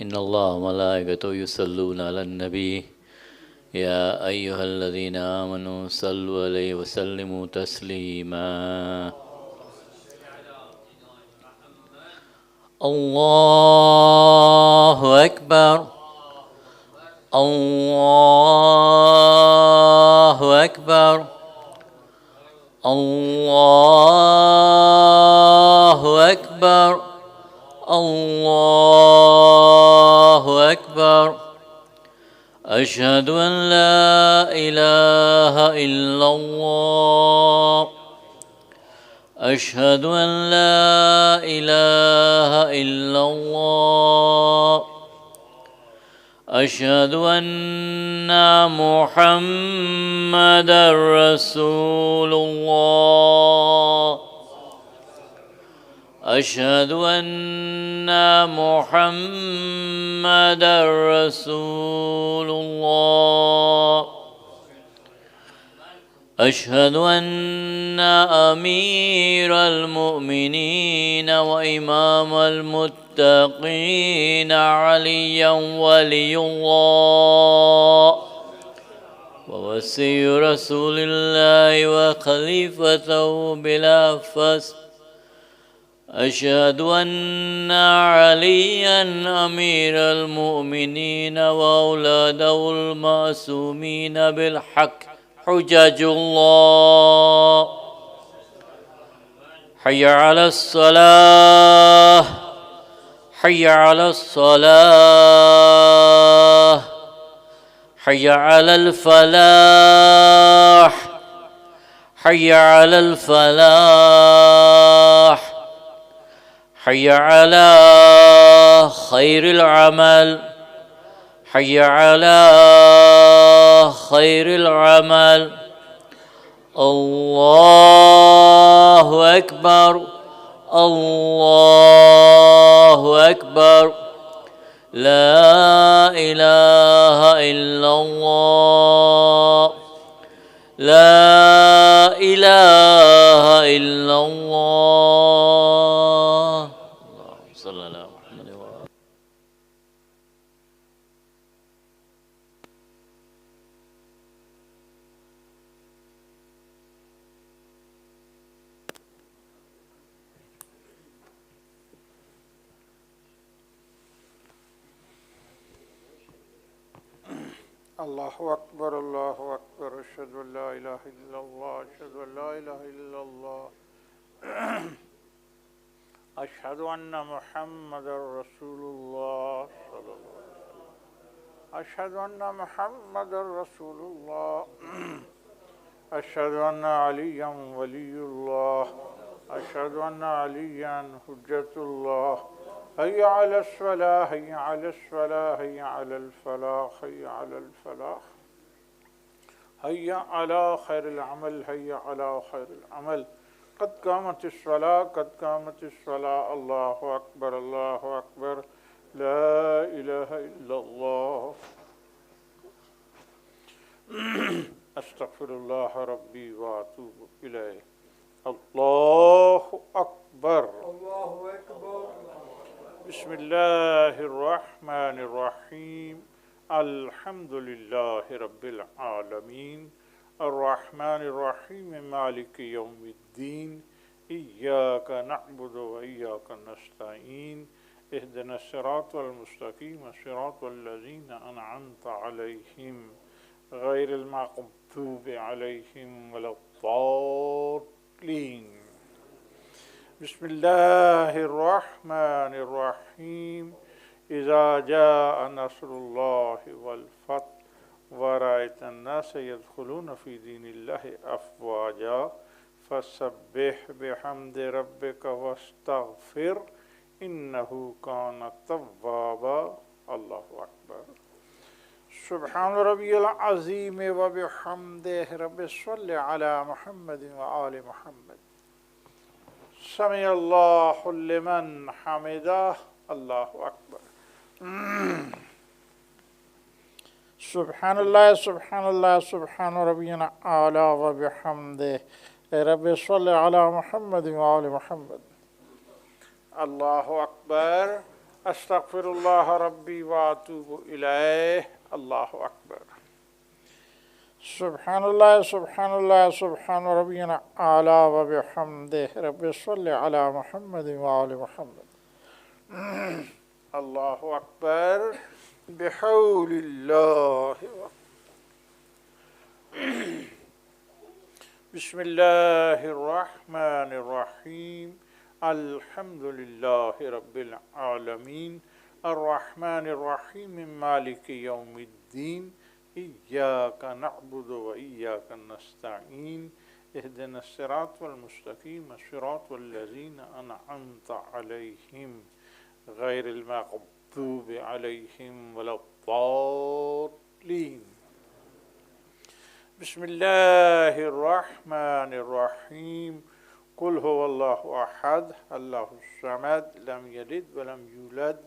إن الله وملائكته يصلون على النبي يا أيها الذين آمنوا صلوا عليه وسلموا تسليما الله أكبر الله أكبر الله أكبر الله أكبر أشهد أن لا إله إلا الله أشهد أن لا إله إلا الله أشهد أن محمدا رسول الله أشهد أن محمدا رسول الله أشهد أن أمير المؤمنين وإمام المتقين عليا ولي الله ووصي رسول الله وخليفته بلا فصل أشهد أن عليا أمير المؤمنين وأولاده المعصومين بالحق حجج الله حي على الصلاة حي على الصلاة حي على الفلاح حي على الفلاح حي على خير العمل حي على خير العمل الله أكبر الله أكبر لا إله إلا الله لا إله إلا الله اللهم صل على محمد وعلى الله أكبر الله أكبر أشهد أن لا إله إلا الله أشهد أن لا إله إلا الله أشهد أن محمدا رسول الله صلى الله عليه وسلم أشهد أن محمدا رسول الله أشهد أن عليا ولي الله أشهد أن عليا حجة الله هيا على الصلاة هيا على الصلاة هيا على الفلاح هيا على الفلاح هيا على خير العمل هيا على خير العمل قد قامت الصلاة قد قامت الصلاة الله أكبر الله أكبر لا إله إلا الله أستغفر الله ربي وأتوب إليه الله أكبر الله أكبر بسم الله الرحمن الرحيم الحمد لله رب العالمين الرحمن الرحيم مالك يوم الدين إياك نعبد وإياك نستعين اهدنا الصراط المستقيم صراط الذين أنعمت عليهم غير المغضوب عليهم ولا الضالين بسم الله الرحمن الرحيم إذا جاء نصر الله والفتح ورأيت الناس يدخلون في دين الله أفواجا فسبح بحمد ربك واستغفر إنه كان توابا الله أكبر سبحان ربي العظيم وبحمده رب صل على محمد وآل محمد سمع الله لمن حمده الله أكبر سبحان الله سبحان الله سبحان ربنا أعلى وبحمده رب صل على محمد وآل محمد الله أكبر استغفرullah rabbi wa atubu ilayh. Allahu Akbar. Subhanallah, Subhanallah, Subhana Rabbiyana A'la wa bihamdih. Rabbi salli ala Muhammadin wa ali Muhammad. Allahu Akbar. Bihawlillah. Bismillahir Rahmanir Rahim. Alhamdulillahi Rabbil Alameen. Ar-Rahmanir Rahim. Maliki Yawmiddin. إياك نعبد وإياك نستعين اهدنا الصراط المستقيم صراط الذين أنعمت عليهم غير المغضوب عليهم ولا الضالين. بسم الله الرحمن الرحيم. قل هو الله أحد الله الصمد لم يلد ولم يولد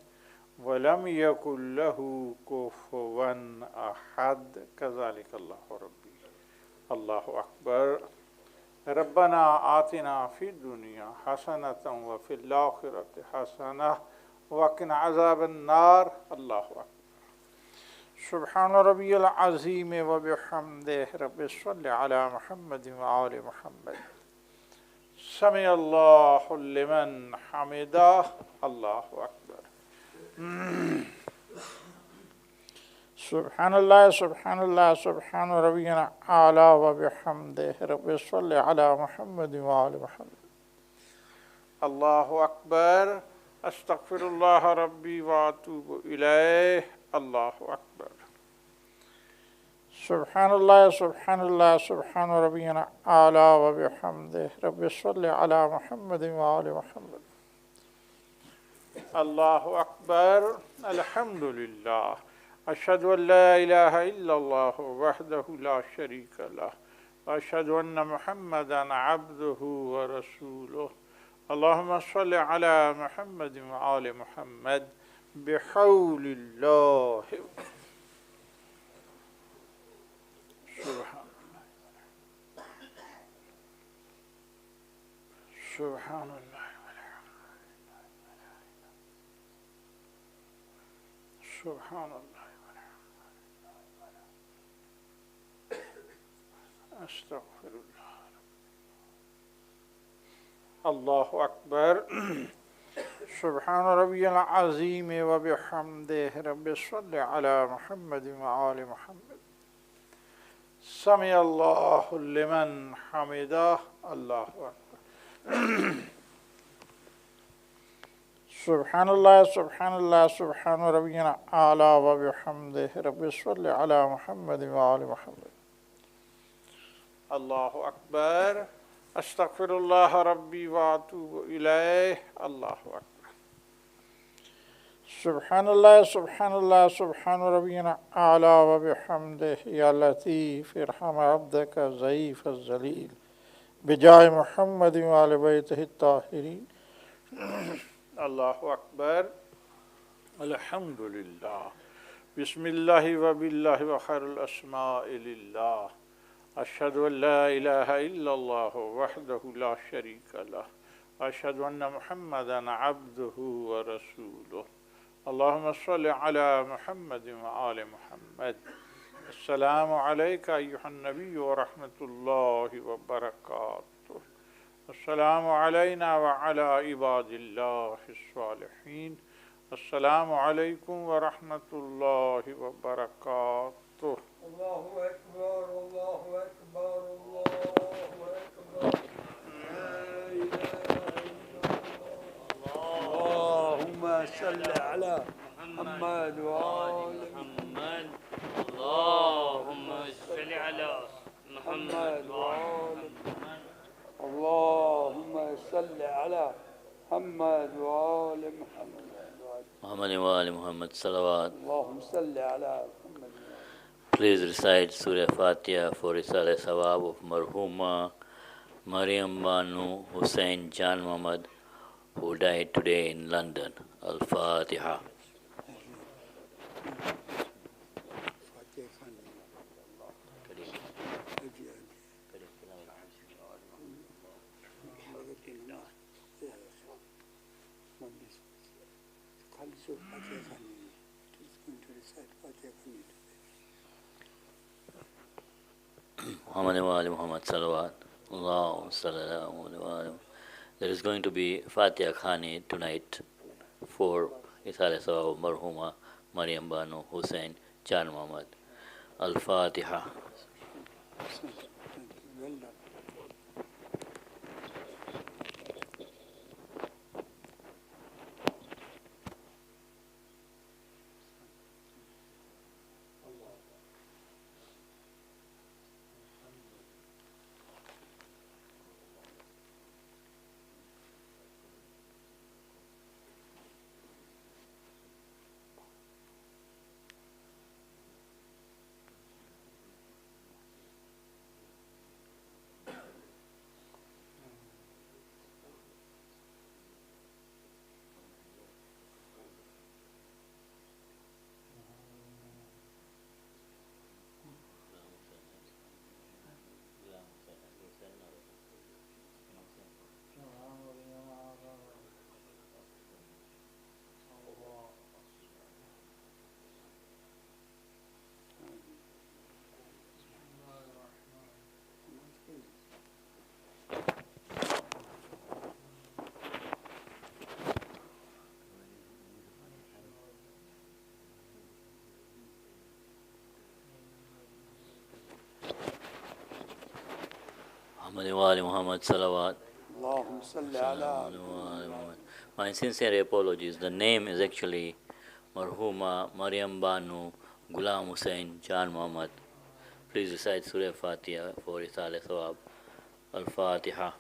ولم يكن له كفوا أحد كذلك الله ربي. الله أكبر. ربنا آتنا في الدنيا حسنة وفي الآخرة حسنة وقنا عذاب النار. الله أكبر. سبحان ربي العظيم وبحمده. رب صل على محمد وآل محمد. سمع الله لمن حمده. الله أكبر. Subhanallah, Subhanallah, Subhana Rabbiyana A'la wa bihamdih. Rabbi salli ala Muhammadin wa ali Muhammad. Allahu Akbar. Astaghfirullah Rabbi wa atubu ilayh. Allahu Akbar. Subhanallah, Subhanallah, Subhana Rabbiyana A'la wa bihamdih. Rabbi salli ala Muhammadin wa ali Muhammad. Allahu Akbar. Alhamdulillah. أشهد أن لا إله إلا الله وحده لا شريك له وأشهد أن محمدا عبده ورسوله. اللهم صل على محمد وآل محمد بحول الله. سبحان الله. سبحان الله. أستغفر الله. الله أكبر. سبحان ربي العظيم وبحمده. رب صل على محمد وآل محمد. سمع الله لمن حمده. الله أكبر. Subhanallah, Subhanallah, Subhana Rabbiyana A'la wa bihamdih. Rabbi salli ala Muhammadin wa ali Muhammad. Allahu Akbar. Astaghfirullah Rabbi wa atubu ilayh. Allahu Akbar. Subhanallah, Subhanallah, Subhana Rabbiyana A'la wa bihamdih. Ya Latif, irham abdaka zaif az-zalil. Bijay Muhammadin wa ali baytihi at-tahirin. Allahu Akbar. Alhamdulillah. Bismillahi wa billahi wa khairul asma'i lillah. Ashhadu an la ilaha illallah wahdahu la sharika lah. Ashhadu anna Muhammadan abduhu wa rasuluh. Allahumma salli ala Muhammadin wa ali Muhammad. Assalamu alayka ayyuhan nabiyyu wa rahmatullahi wa barakatuh. السلام علينا وعلى عباد الله الصالحين. السلام عليكم ورحمة الله وبركاته. الله أكبر الله أكبر الله أكبر. لا إله إلا الله. اللهم صل على محمد وآل محمد. اللهم صل على محمد وآل محمد. اللهم صل على محمد وآل محمد. محمد وآل محمد صلوات. اللهم صل على محمد. Please recite Surah Fatiha for Risale Sawab of Marhuma Mariam Banu Hussain Jan Muhammad, who died today in London. Al-Fatiha. So Fatiha Khani, it is going to recite Fatiha Khani today. Muhammad wa ali Muhammad salawat. Allahumma salli ala Muhammad wa ali Muhammad. There is going to be Fatiha Khani tonight for Isale Sawab Marhuma Maryam Banu Hussain Jan Muhammad. Al-Fatiha. Thank you. Well done. Muhammad wa ali Muhammad salawat. Allahumma salli ala My sincere apologies. The name is actually Marhuma Maryam Banu Ghulam Hussain Jan Muhammad. Please recite Surah Fatiha for Isale Sawab. Al-Fatiha.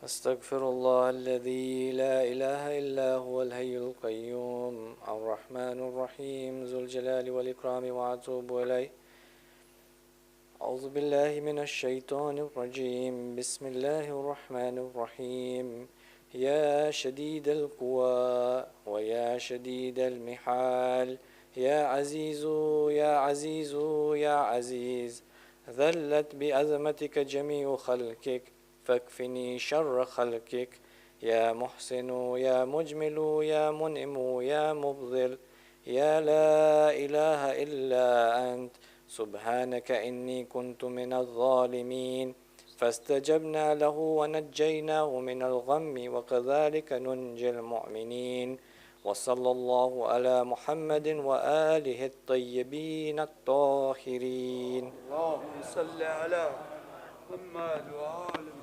أستغفر الله الذي لا إله إلا هو الحي القيوم الرحمن الرحيم ذو الجلال والإكرام وأتوب إليه. أعوذ بالله من الشيطان الرجيم. بسم الله الرحمن الرحيم. يا شديد القوى ويا شديد المحال يا عزيز يا عزيز يا عزيز ذلت بعظمتك جميع خلقك فاكفني شر خلقك يا محسن يا مجمل يا منعم يا مفضل يا لا إله إلا أنت سبحانك إني كنت من الظالمين فاستجبنا له ونجيناه من الغم وكذلك ننجي المؤمنين وصلى الله على محمد وآله الطيبين الطاهرين اللهم صل على محمد وآل محمد.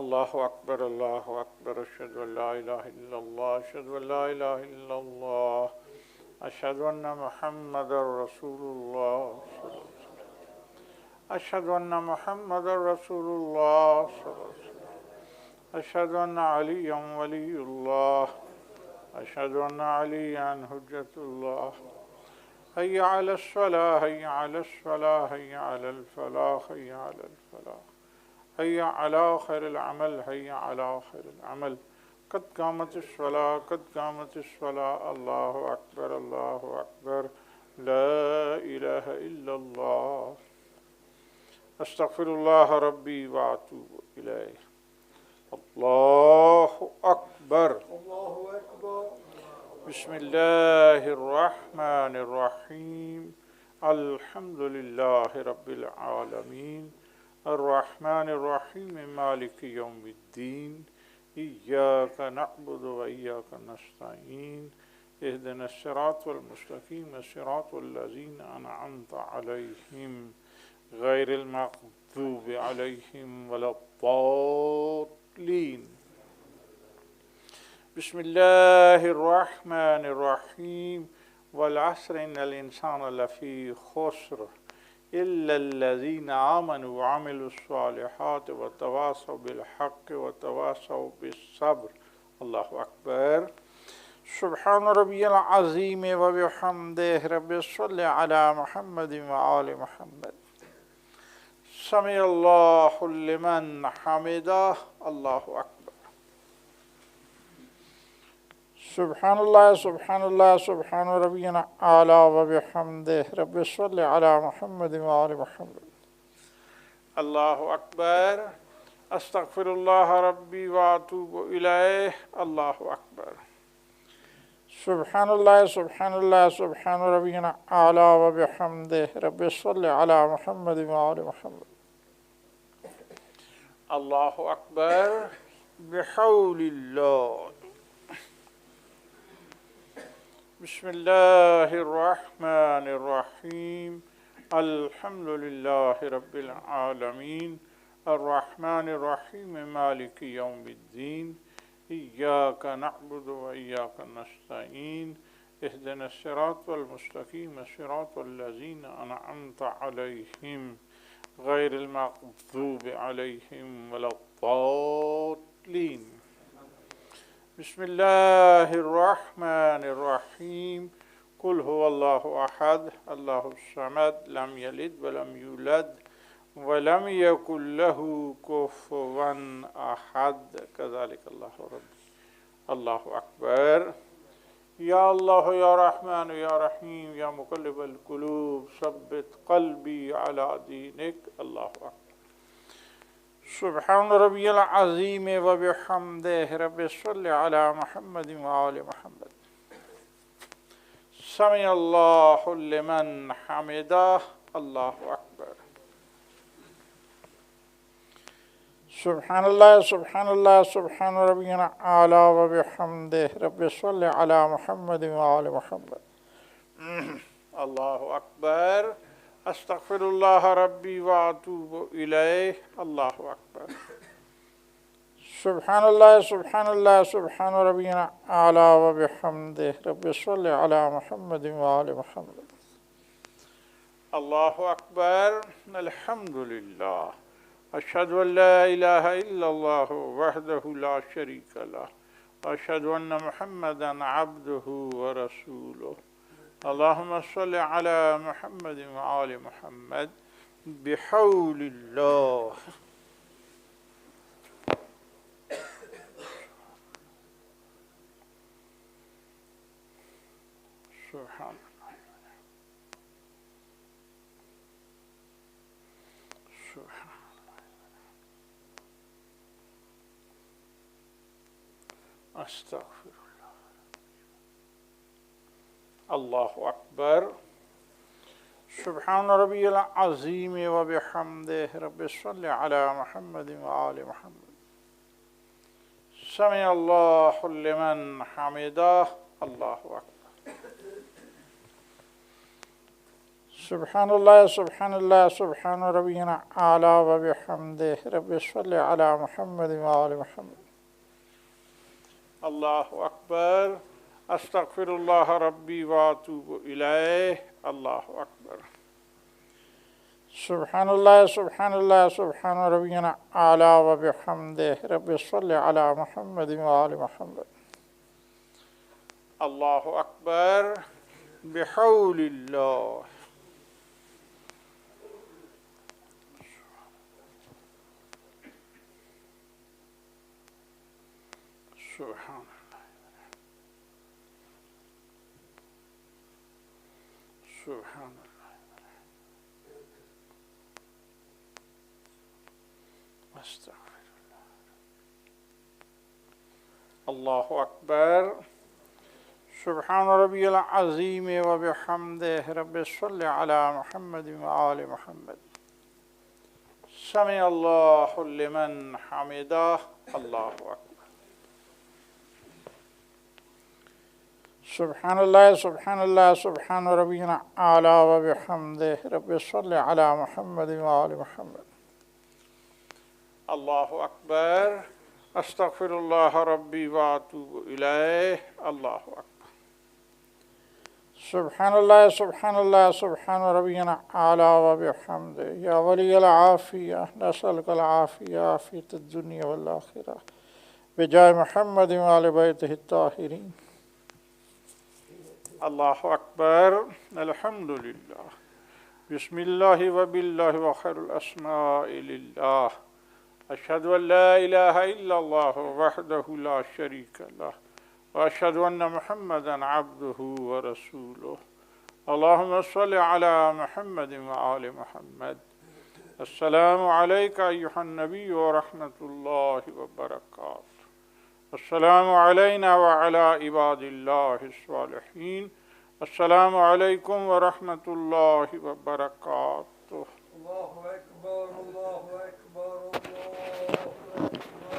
Allahu Akbar, Allahu Akbar, ashhadu an la ilaha illallah, ashhadu an la ilaha illallah, ashhadu anna Muhammadar Rasulullah, ashhadu anna Muhammadar Rasulullah, ashhadu anna Aliyan waliyullah, ashhadu anna Aliyan hujjatullah. Hayya ala as-salah, hayya ala as-salah, hayya ala al-falah, hayya ala al-falah. هيا على خير العمل هيا على خير العمل قد قامت الصلاة قد قامت الصلاة الله أكبر الله أكبر لا إله إلا الله أستغفر الله ربي وأتوب إليه الله أكبر الله أكبر. بسم الله الرحمن الرحيم الحمد لله رب العالمين الرحمن الرحيم مالك يوم الدين إياك نعبد وإياك نستعين اهدنا الصراط المستقيم صراط الذين أنعمت عليهم غير المغضوب عليهم ولا الضالين. بسم الله الرحمن الرحيم والعصر إن الإنسان لفي خسر إلا الذين آمنوا وعملوا الصالحات وتواصوا بالحق وتواصوا بالصبر. الله أكبر. سبحان ربي العظيم وبحمده رب صل على محمد وآل محمد. سمع الله لمن حمده. الله أكبر. سبحان الله سبحان الله سبحان ربنا أعلى وبحمده رب صل على محمد وآل محمد. الله أكبر. أستغفر الله ربي وأتوب إليه. الله أكبر. سبحان الله سبحان الله سبحان ربنا أعلى وبحمده رب صل على محمد وآل محمد. الله أكبر. بحول الله. بسم الله الرحمن الرحيم الحمد لله رب العالمين الرحمن الرحيم مالك يوم الدين إياك نعبد وإياك نستعين اهدنا الصراط المستقيم صراط الذين أنعمت عليهم غير المغضوب عليهم ولا الضالين. بسم الله الرحمن الرحيم قل هو الله أحد الله الصمد لم يلد ولم يولد ولم يكن له كفوا أحد كذلك الله ربي. الله أكبر. يا الله يا رحمن يا رحيم يا مقلب القلوب ثبت قلبي على دينك. الله أكبر. سبحان ربي العظيم وبحمده رب صل على محمد وآل محمد. سمع الله لمن حمده. الله أكبر. سبحان الله سبحان الله سبحان ربنا أعلى وبحمده رب صل على محمد وآل محمد. الله أكبر. أستغفر الله ربي وأتوب إليه. الله أكبر. سبحان الله سبحان الله سبحان ربنا أعلى وبحمده رب صل على محمد وآل محمد. الله أكبر. الحمد لله. أشهد أن لا إله إلا الله وحده لا شريك له وأشهد أن محمدا عبده ورسوله. اللهم صل على محمد وآل محمد بحول الله. سبحان سبحان استغفر اللہ اکبر سبحان ربی العظیم و بحمدہ رب صلی علی محمد و آل محمد سمع اللہ لمن حمدہ اللہ اکبر سبحان اللہ سبحان اللہ سبحان ربی اعلی و بحمدہ رب صلی علی محمد و آل محمد اللہ اکبر استغفر اللہ ربی واتوب الیہ اللہ اکبر سبحان اللہ سبحان اللہ سبحان ربی اعلی و بحمدہ رب صلی علی محمد و آل محمد اللہ اکبر بحول اللہ سبحان سبحان اللہ استغفر اللہ اکبر سبحان ربی العظیم و بحمدہ رب صلی علی محمد و آل محمد سمع اللہ لمن حمدہ اللہ اکبر سبحان اللہ سبحان اللہ سبحان ربی اعلی و بحمدہ رب صلی علی محمد و آل محمد اللہ اکبر استغفر اللہ ربی واتوب الیہ اللہ اکبر سبحان اللہ سبحان اللہ سبحان ربی اعلی و بحمدہ یا ولی العافیہ نسألک العافیہ فی الدنیا والآخرہ بجائے محمد و آل بیتہ الطاہرین اللہ اکبر الحمدللہ بسم اللہ و باللہ و خیر الاسماء للہ اشہد ان لا الہ الا اللہ وحدہ لا شریک لہ واشہد ان محمدا عبدہ و رسولہ اللہم صل علی محمد و آل محمد السلام علیکہ ایہا النبی و رحمت اللہ وبرکاتہ السلام علینا وعلی عباد اللہ الصالحین السلام علیکم ورحمۃ اللہ وبرکاتہ اللہ اکبر اللہ اکبر اللہ اکبر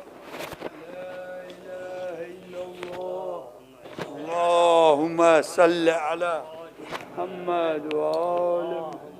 لا الہ الا اللہ اللہم صل علی محمد وآل محمد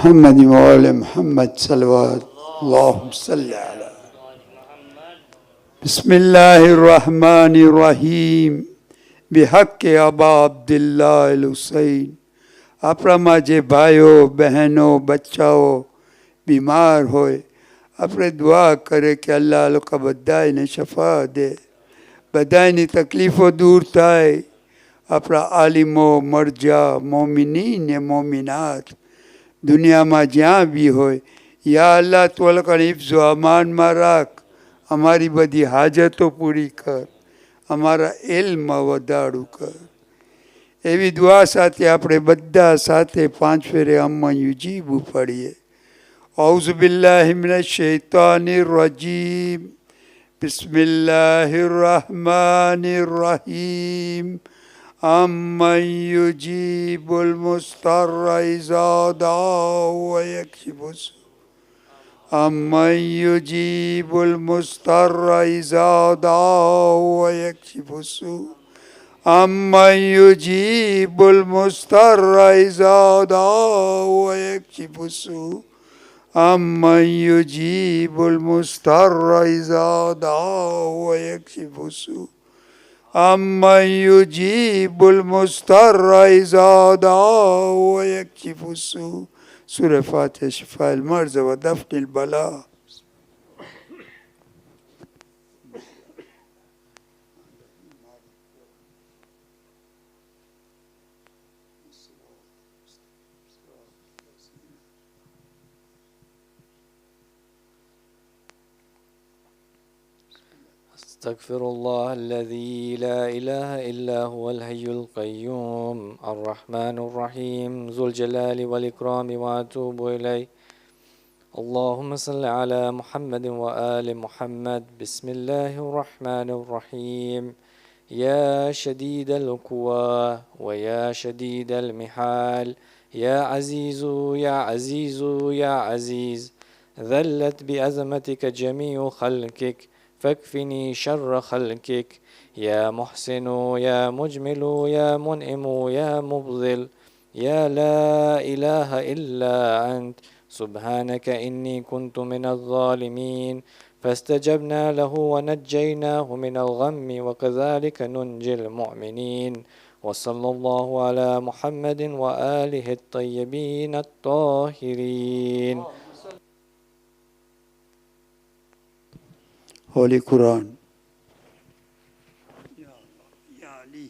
محمد وآل محمد صلوات اللهم صل على بسم الله الرحمن الرحیم بحق ابا عبداللہ الحسین આપણામાં જે ભાઈઓ બહેનો બચ્ચાઓ બીમાર હોય આપણે દુઆ કરે કે અલ્લાહ લોકો બધાને શફા દે, બધાની તકલીફો દૂર થાય. આપણા આલિમો મરજા મોમિનીન ને મોમિનાત દુનિયામાં જ્યાં બી હોય, યા અલ્લાહ તું એ લોકોને હિફ્ઝો અમાનમાં રાખ, અમારી બધી હાજતો પૂરી કર, અમારા ઇલ્મમાં વધારું કર. એવી દુઆ સાથે આપણે બધા સાથે 5 ફેરે અમ્મા યુજીબુ પડીએ. ઔઝુ બિલ્લાહિ મિનશ શૈતાનિર રજીમ બિસ્મિલ્લાહિર રહમાનિર રહીમ અમ્મન યુજીબુલ મુસ્તર્રા ઇઝા દઆહુ વ યક્શિફુ أمن يجيب المضطر إذا دعاه ويكشف السوء أمن يجيب المضطر إذا دعاه ويكشف السوء أمن يجيب المضطر إذا دعاه ويكشف السوء أمن يجيب المضطر إذا دعاه ويكشف السوء. سورة فاتحة شفاء المرضى ودفع البلاء. أستغفر الله الذي لا إله إلا هو الحي القيوم الرحمن الرحيم ذو الجلال والإكرام وأتوب إليه. اللهم صل على محمد وآل محمد. بسم الله الرحمن الرحيم. يا شديد القوى ويا شديد المحال، يا عزيز يا عزيز يا عزيز، ذلت بأزمتك جميع خلقك فاكفني شر خلقك. يا محسن يا مجمل يا منعم يا مبذل، يا لا إله إلا أنت سبحانك إني كنت من الظالمين. فاستجبنا له ونجيناه من الغم وكذلك ننجي المؤمنين. وصلى الله على محمد وآله الطيبين الطاهرين. Holy Quran. Ya Ali.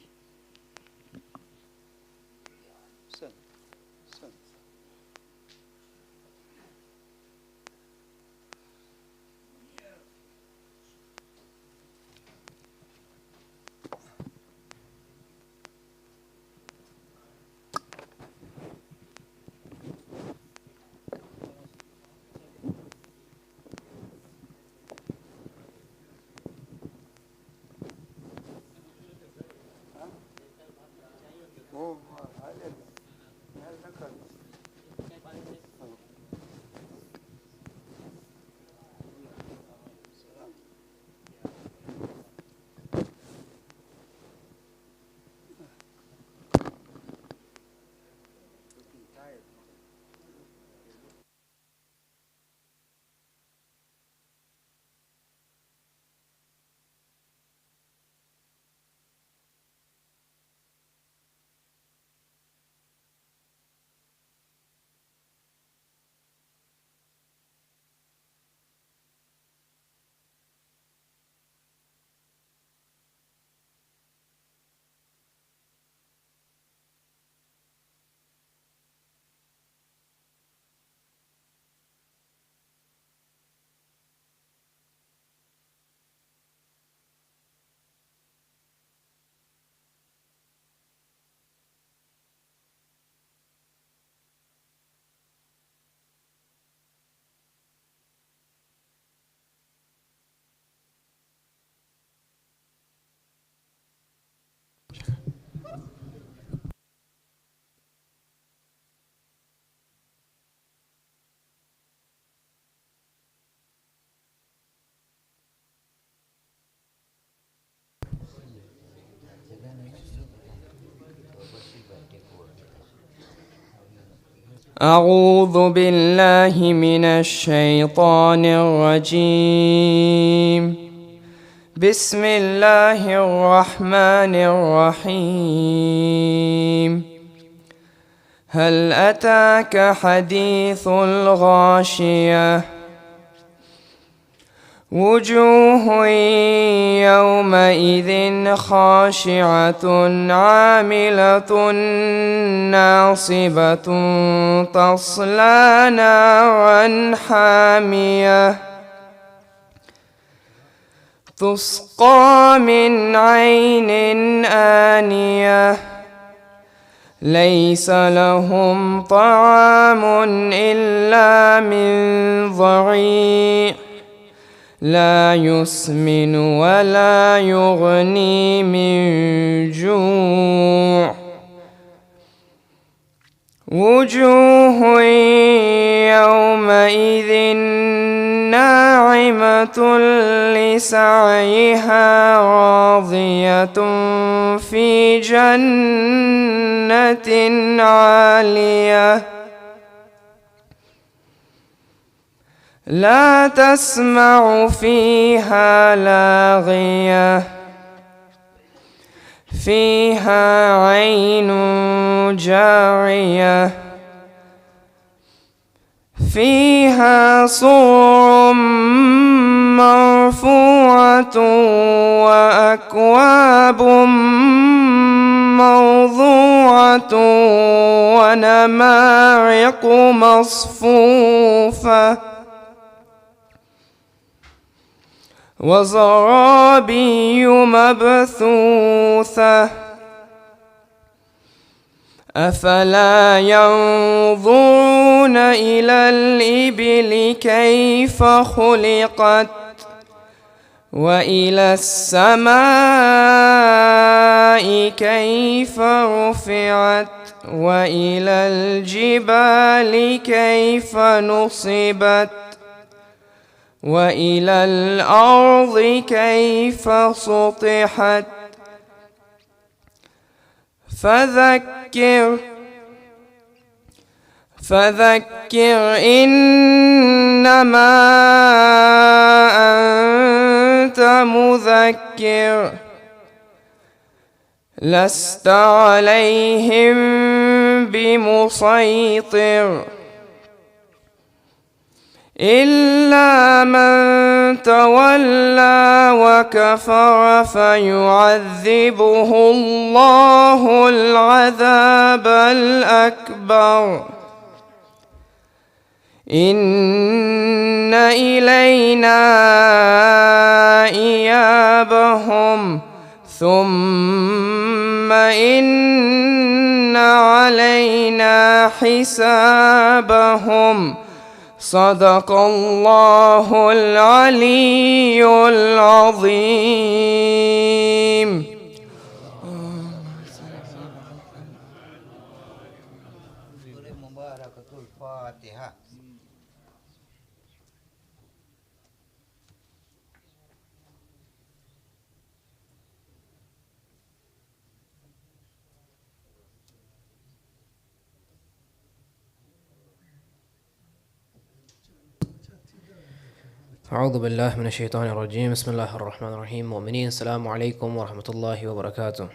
أعوذ بالله من الشيطان الرجيم. بسم الله الرحمن الرحيم. هل أتاك حديث الغاشية وجوه يومئذ خاشعة عاملة ناصبة تصلى نارا حامية تسقى من عين آنية ليس لهم طعام إلا من ضريع لا يسمن ولا يغني من جوع وجوه يومئذ ناعمة لسعيها راضية في جنة عالية لا تسمع فيها لاغية فيها عين جارية فيها سرر مرفوعة وأكواب موضوعة ونمارق مصفوفة وزرابي مبثوثة أفلا ينظرون إلى الإبل كيف خلقت وإلى السماء كيف رفعت وإلى الجبال كيف نصبت وإلى الأرض كيف سطحت فذكر إنما أنت مذكر لست عليهم بمسيطر إلا من تولى وكفر فيعذبه الله العذاب الأكبر إن إلينا إيابهم ثم إن علينا حسابهم صدق الله العلي العظيم. أعوذ بالله من الشيطان الرجيم بسم الله الرحمن الرحيم مؤمنين السلام عليكم ورحمة الله وبركاته.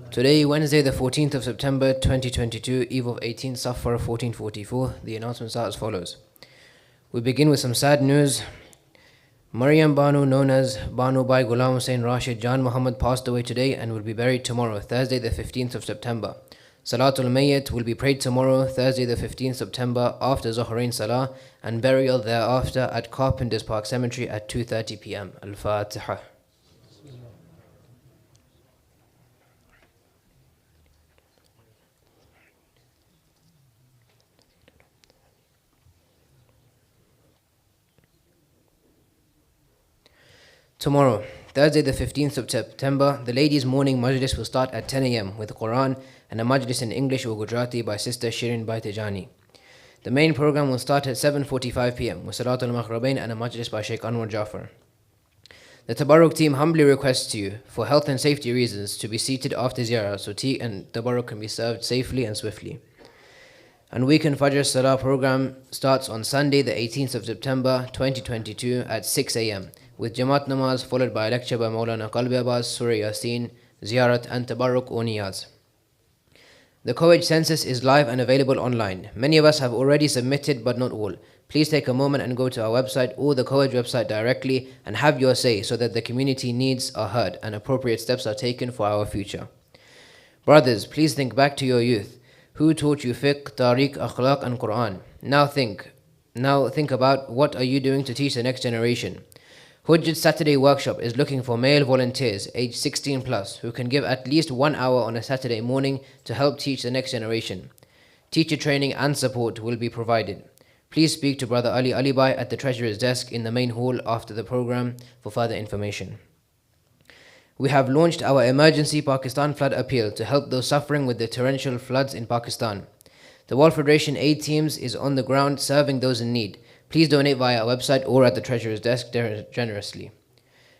Today, Wednesday the 14th of September 2022, eve of 18th Safar 1444, the announcements are as follows. We begin with some sad news. Maryam Banu, known as Banu Bai Ghulam Hussain Rashid Jan Muhammad, passed away today and will be buried tomorrow, Thursday the 15th of September. Salatul Mayyit will be prayed tomorrow, Thursday the 15th September, after Zuhrain Salah, and burial thereafter at Carpenter's Park Cemetery at 2:30 p.m. Al-Fatiha. Tomorrow, Thursday the 15th of September, the ladies' morning majlis will start at 10 a.m. with Quran and a majlis in English or Gujarati by Sister Shirin Bai Tijani. The main program will start at 7:45 p.m. with Salatul Maghribain and a majlis by Sheikh Anwer Jaffer. The Tabarruk team humbly requests you, for health and safety reasons, to be seated after ziyarah so tea and tabarruk can be served safely and swiftly. And Weekend Fajr Salah program starts on Sunday, the 18th of September 2022 at 6 a.m. with Jamaat Namaz followed by a lecture by Maulana Qalbi Abbas, Surah Yasin, Ziyarat and Tabarruk or Niyaz. The College census is live and available online. Many of us have already submitted, but not all. Please take a moment and go to our website or the College website directly and have your say so that the community needs are heard and appropriate steps are taken for our future. Brothers, please think back to your youth. Who taught you fiqh, tariq, akhlaq and Quran? Now think about what are you doing to teach the next generation. Hujjat Saturday Workshop is looking for male volunteers aged 16 plus who can give at least 1 hour on a Saturday morning to help teach the next generation. Teacher training and support will be provided. Please speak to Brother Ali Alibhai at the Treasurer's desk in the main hall after the program for further information. We have launched our emergency Pakistan flood appeal to help those suffering with the torrential floods in Pakistan. The World Federation aid teams is on the ground serving those in need. Please donate via our website or at the Treasurer's desk generously.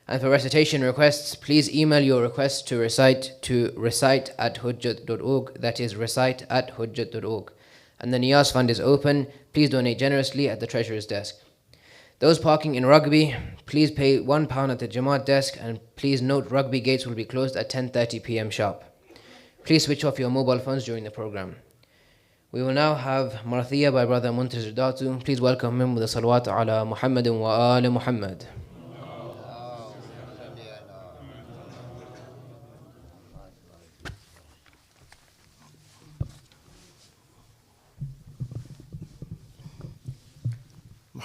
And for recitation requests, please email your requests to recite@hujjat.org, that is recite@hujjat.org. And the Niyaz fund is open. Please donate generously at the Treasurer's desk. Those parking in Rugby, please pay £1 at the Jamaat desk, and please note Rugby gates will be closed at 10:30 p.m. sharp. Please switch off your mobile phones during the program. We will now have Marathiya by Brother Muntazir Datu. Please welcome him with the salawat ala Muhammadin wa ali Muhammad.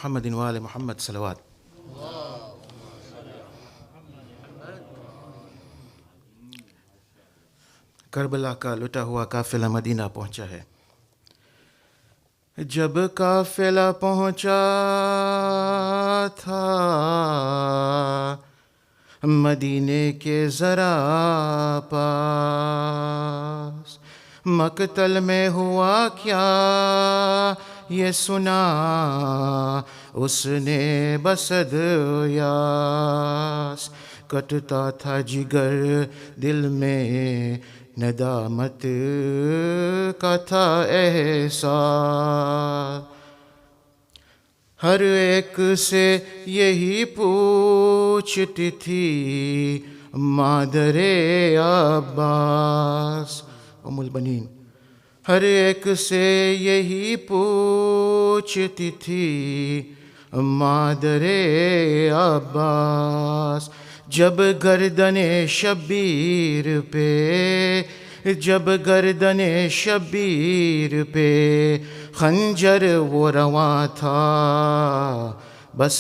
محمد وآل محمد صلوات. کربلا کا لٹا ہوا قافلہ مدینہ پہنچا ہے. جب قافلہ پہنچا تھا مدینے کے ذرا پاس، مقتل میں ہوا کیا یہ سنا اس نے بسد یاس. کٹتا تھا جگر دل میں ندامت کا تھا احساس. ہر ایک سے یہی پوچھتی تھی مادر عباس ام البنین. ہر ایک سے یہی پوچھتی تھی مادر عباس. جب گردن شبیر پہ خنجر وہ رواں تھا، بس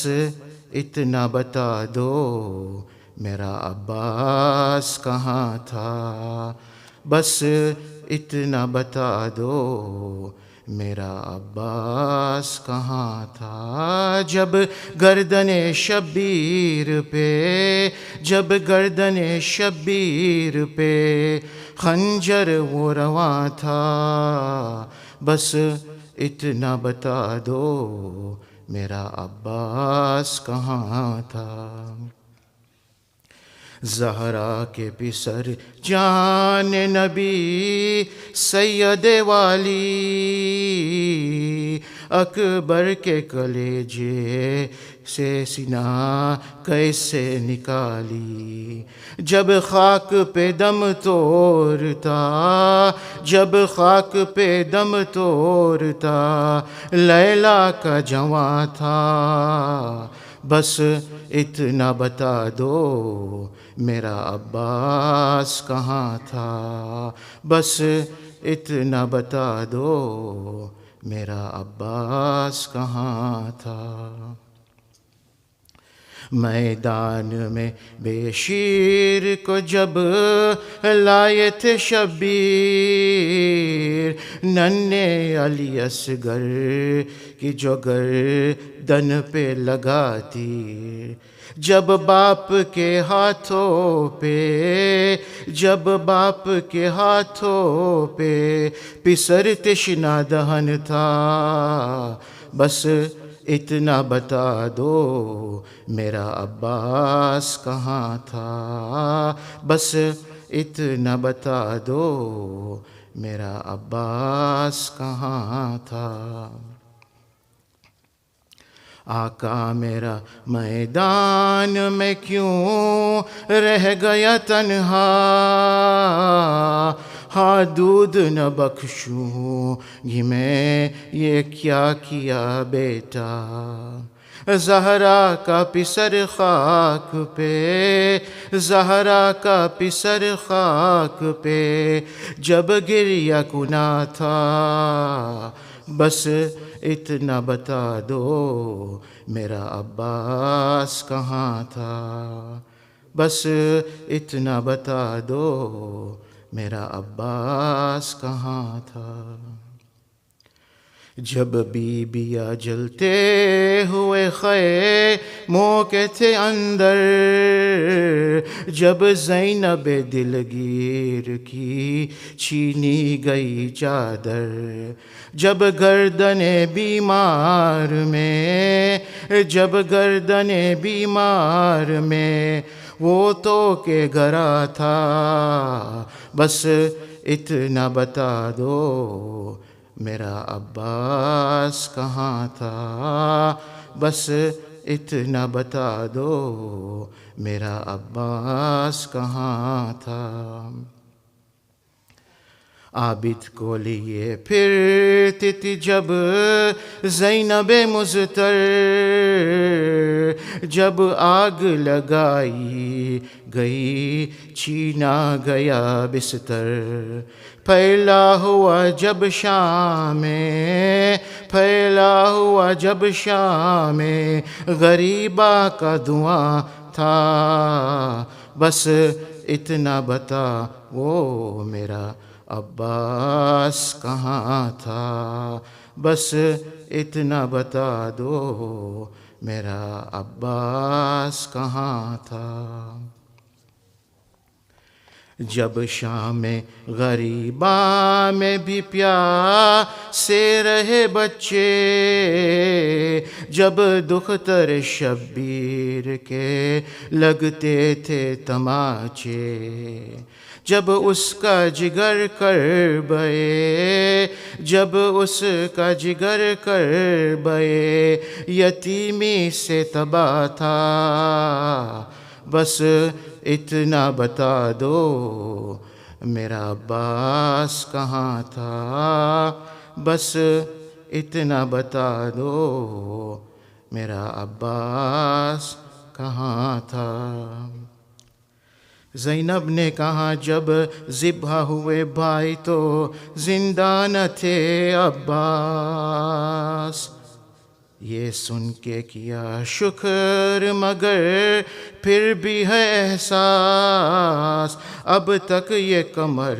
اتنا بتا دو میرا عباس کہاں تھا. بس اتنا بتا دو میرا عباس کہاں تھا. جب گردن شبیر پہ خنجر وہ رواں تھا، بس اتنا بتا دو میرا عباس کہاں تھا. زہرا کے پسر جان نبی سید والی اکبر کے کلیجے سے سینہ کیسے نکالی. جب خاک پہ دم توڑتا لیلا کا جواں تھا. بس اتنا بتا دو میرا عباس کہاں تھا. بس اتنا بتا دو میرا عباس کہاں تھا. میدان میں بے شیر کو جب لائے تھے شبیر، ننھے علی اصغر کی جو گردن پہ لگاتی. جب باپ کے ہاتھوں پہ پسر تشنا دہن تھا. بس اتنا بتا دو میرا عباس کہاں تھا. بس اتنا بتا دو میرا عباس کہاں تھا؟ آقا میرا میدان میں کیوں رہ گیا تنہا؟ ہاں دودھ نہ بخشوں گی میں، یہ کیا کیا بیٹا؟ زہرا کا پسر خاک پہ، زہرا کا پسر خاک پہ جب گریہ کنا تھا، بس اتنا بتا دو میرا عباس کہاں تھا؟ بس اتنا بتا دو میرا عباس کہاں تھا؟ جب بیبیاں جلتے ہوئے خیموں کے تھے اندر، جب زینب دلگیر کی چھینی گئی چادر، جب گردن بیمار میں، جب گردن بیمار میں وہ تو کہ گرا تھا، بس اتنا بتا دو میرا عباس کہاں تھا؟ بس اتنا بتا دو میرا عباس کہاں تھا؟ عابد کو لیے پھرتی تھی جب زینب مضطر، جب آگ لگائی گئی چھینا گیا بستر، پھیلا ہوا جب شام میں، پھیلا ہوا جب شام میں غریبہ کا دعا تھا، بس اتنا بتا وہ میرا عباس کہاں تھا؟ بس اتنا بتا دو میرا عباس کہاں تھا؟ جب شام غریباں میں بھی پیاسے رہے بچے، جب دختر شبیر کے لگتے تھے تماچے، جب اس کا جگر کربے، جب اس کا جگر کربے یتیمی سے تباہ تھا، بس اتنا بتا دو میرا عباس کہاں تھا؟ بس اتنا بتا دو میرا عباس کہاں تھا؟ زینب نے کہا جب ذبح ہوئے بھائی تو زندہ نہ تھے عباس، یہ سن کے کیا شکر مگر پھر بھی ہے احساس، اب تک یہ کمر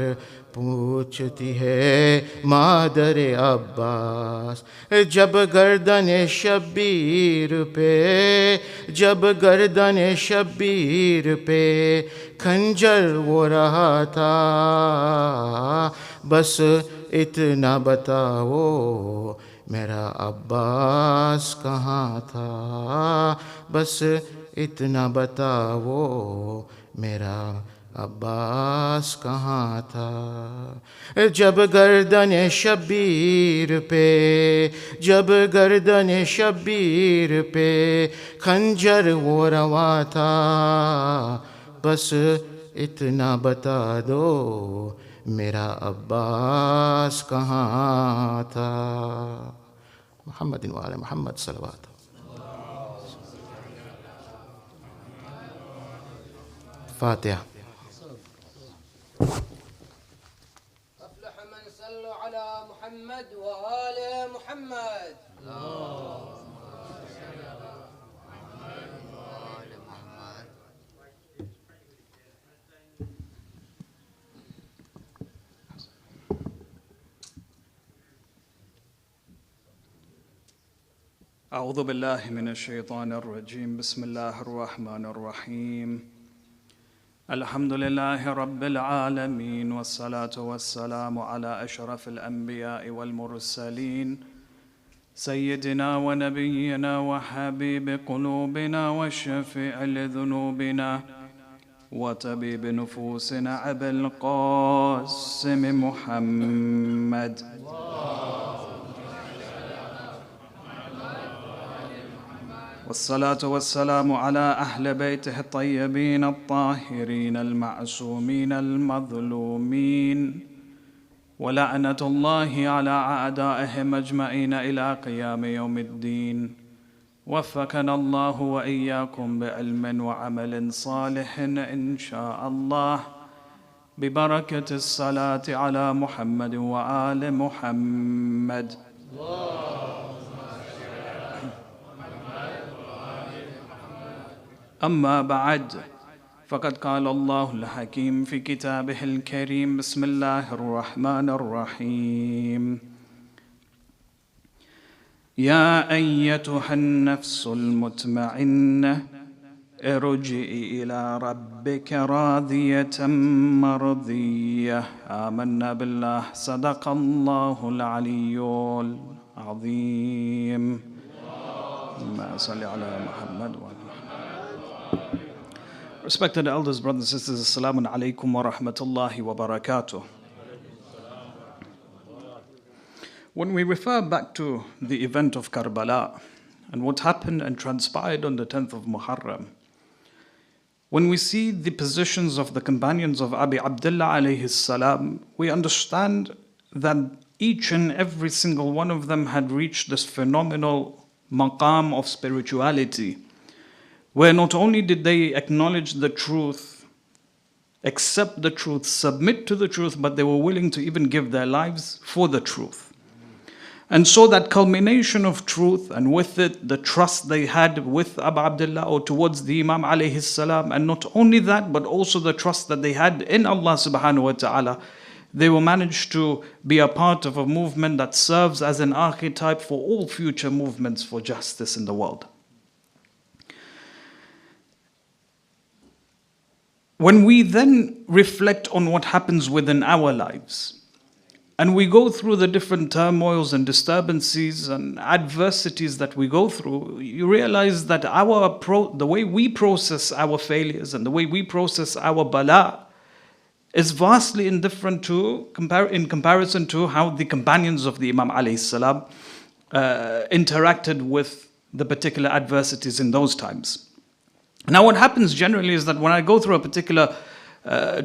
پوچھتی ہے مادر عباس، جب گردن شبیر پہ، جب گردن شبیر پہ کھنجر وہ رہا تھا، بس اتنا بتاؤ میرا عباس کہاں تھا؟ بس اتنا بتاؤ میرا عباس کہاں تھا؟ جب گردن شبیر پہ، جب گردن شبیر پہ خنجر وہ رواں تھا، بس اتنا بتا دو میرا عباس کہاں تھا؟ محمد وعلی محمد صلوات۔ فاتحہ۔ أفلح من صلوا على محمد وآل محمد. أعوذ بالله من الشيطان الرجيم. بسم الله الرحمن الرحيم. الحمد لله رب العالمين، والصلاة والسلام على أشرف الأنبياء والمرسلين، سيدنا ونبينا وحبيب قلوبنا وشفيع لذنوبنا وطبيب نفوسنا أبي القاسم محمد والصلاة والسلام على أهل بيته الطيبين الطاهرين المعصومين المظلومين ولعنة الله على أعدائهم أجمعين إلى قيام يوم الدين. وفقنا الله وإياكم بعلم وعمل صالح إن شاء الله ببركة الصلاة على محمد وآل محمد. أما بعد، فقد قال الله الحكيم في كتابه الكريم: بسم الله الرحمن الرحيم. يا أيتها النفس المطمئنة ارجعي إلى ربك راضية مرضية. آمنا بالله. صدق الله العلي العظيم. اللهم صل على محمد وعلى Respected elders, brothers and sisters, Assalamu alaikum wa rahmatullahi wa barakatuh. When we refer back to the event of Karbala and what happened and transpired on the 10th of Muharram, when we see the positions of the companions of Abi Abdullah alayhi salam, we understand that each and every single one of them had reached this phenomenal maqam of spirituality, where not only did they acknowledge the truth, accept the truth, submit to the truth, but they were willing to even give their lives for the truth. And so that culmination of truth, and with it the trust they had with Abu Abdullah or towards the Imam alayhi salam, and not only that, but also the trust that they had in Allah subhanahu wa ta'ala, they were managed to be a part of a movement that serves as an archetype for all future movements for justice in the world. When we then reflect on what happens within our lives, and we go through the different turmoils and disturbances and adversities that we go through, you realize that the way we process our failures and the way we process our bala is vastly indifferent in comparison to how the companions of the Imam alayhi salam interacted with the particular adversities in those times. Now what happens generally is that when I go through a particular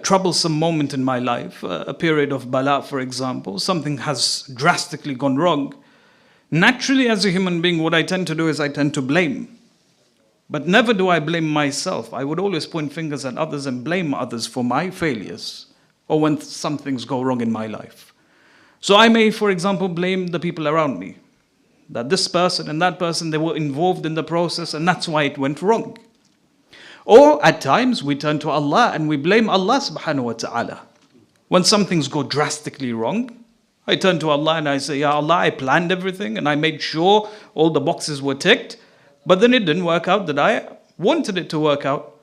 troublesome moment in my life, a period of bala for example, something has drastically gone wrong, naturally as a human being what I tend to do is I tend to blame. But never do I blame myself. I would always point fingers at others and blame others for my failures or when some things go wrong in my life. So I may, for example, blame the people around me, that this person and that person, they were involved in the process and that's why it went wrong. Or at times we turn to Allah and we blame Allah subhanahu wa ta'ala. When some things go drastically wrong, I turn to Allah and I say, Ya Allah, I planned everything and I made sure all the boxes were ticked, but then it didn't work out that I wanted it to work out.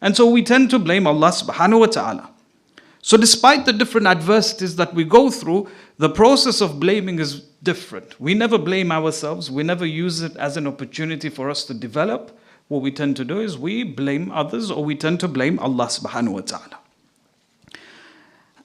And so we tend to blame Allah subhanahu wa ta'ala. So despite the different adversities that we go through, the process of blaming is different. We never blame ourselves. We never use it as an opportunity for us to develop. What we tend to do is we blame others or we tend to blame Allah subhanahu wa ta'ala.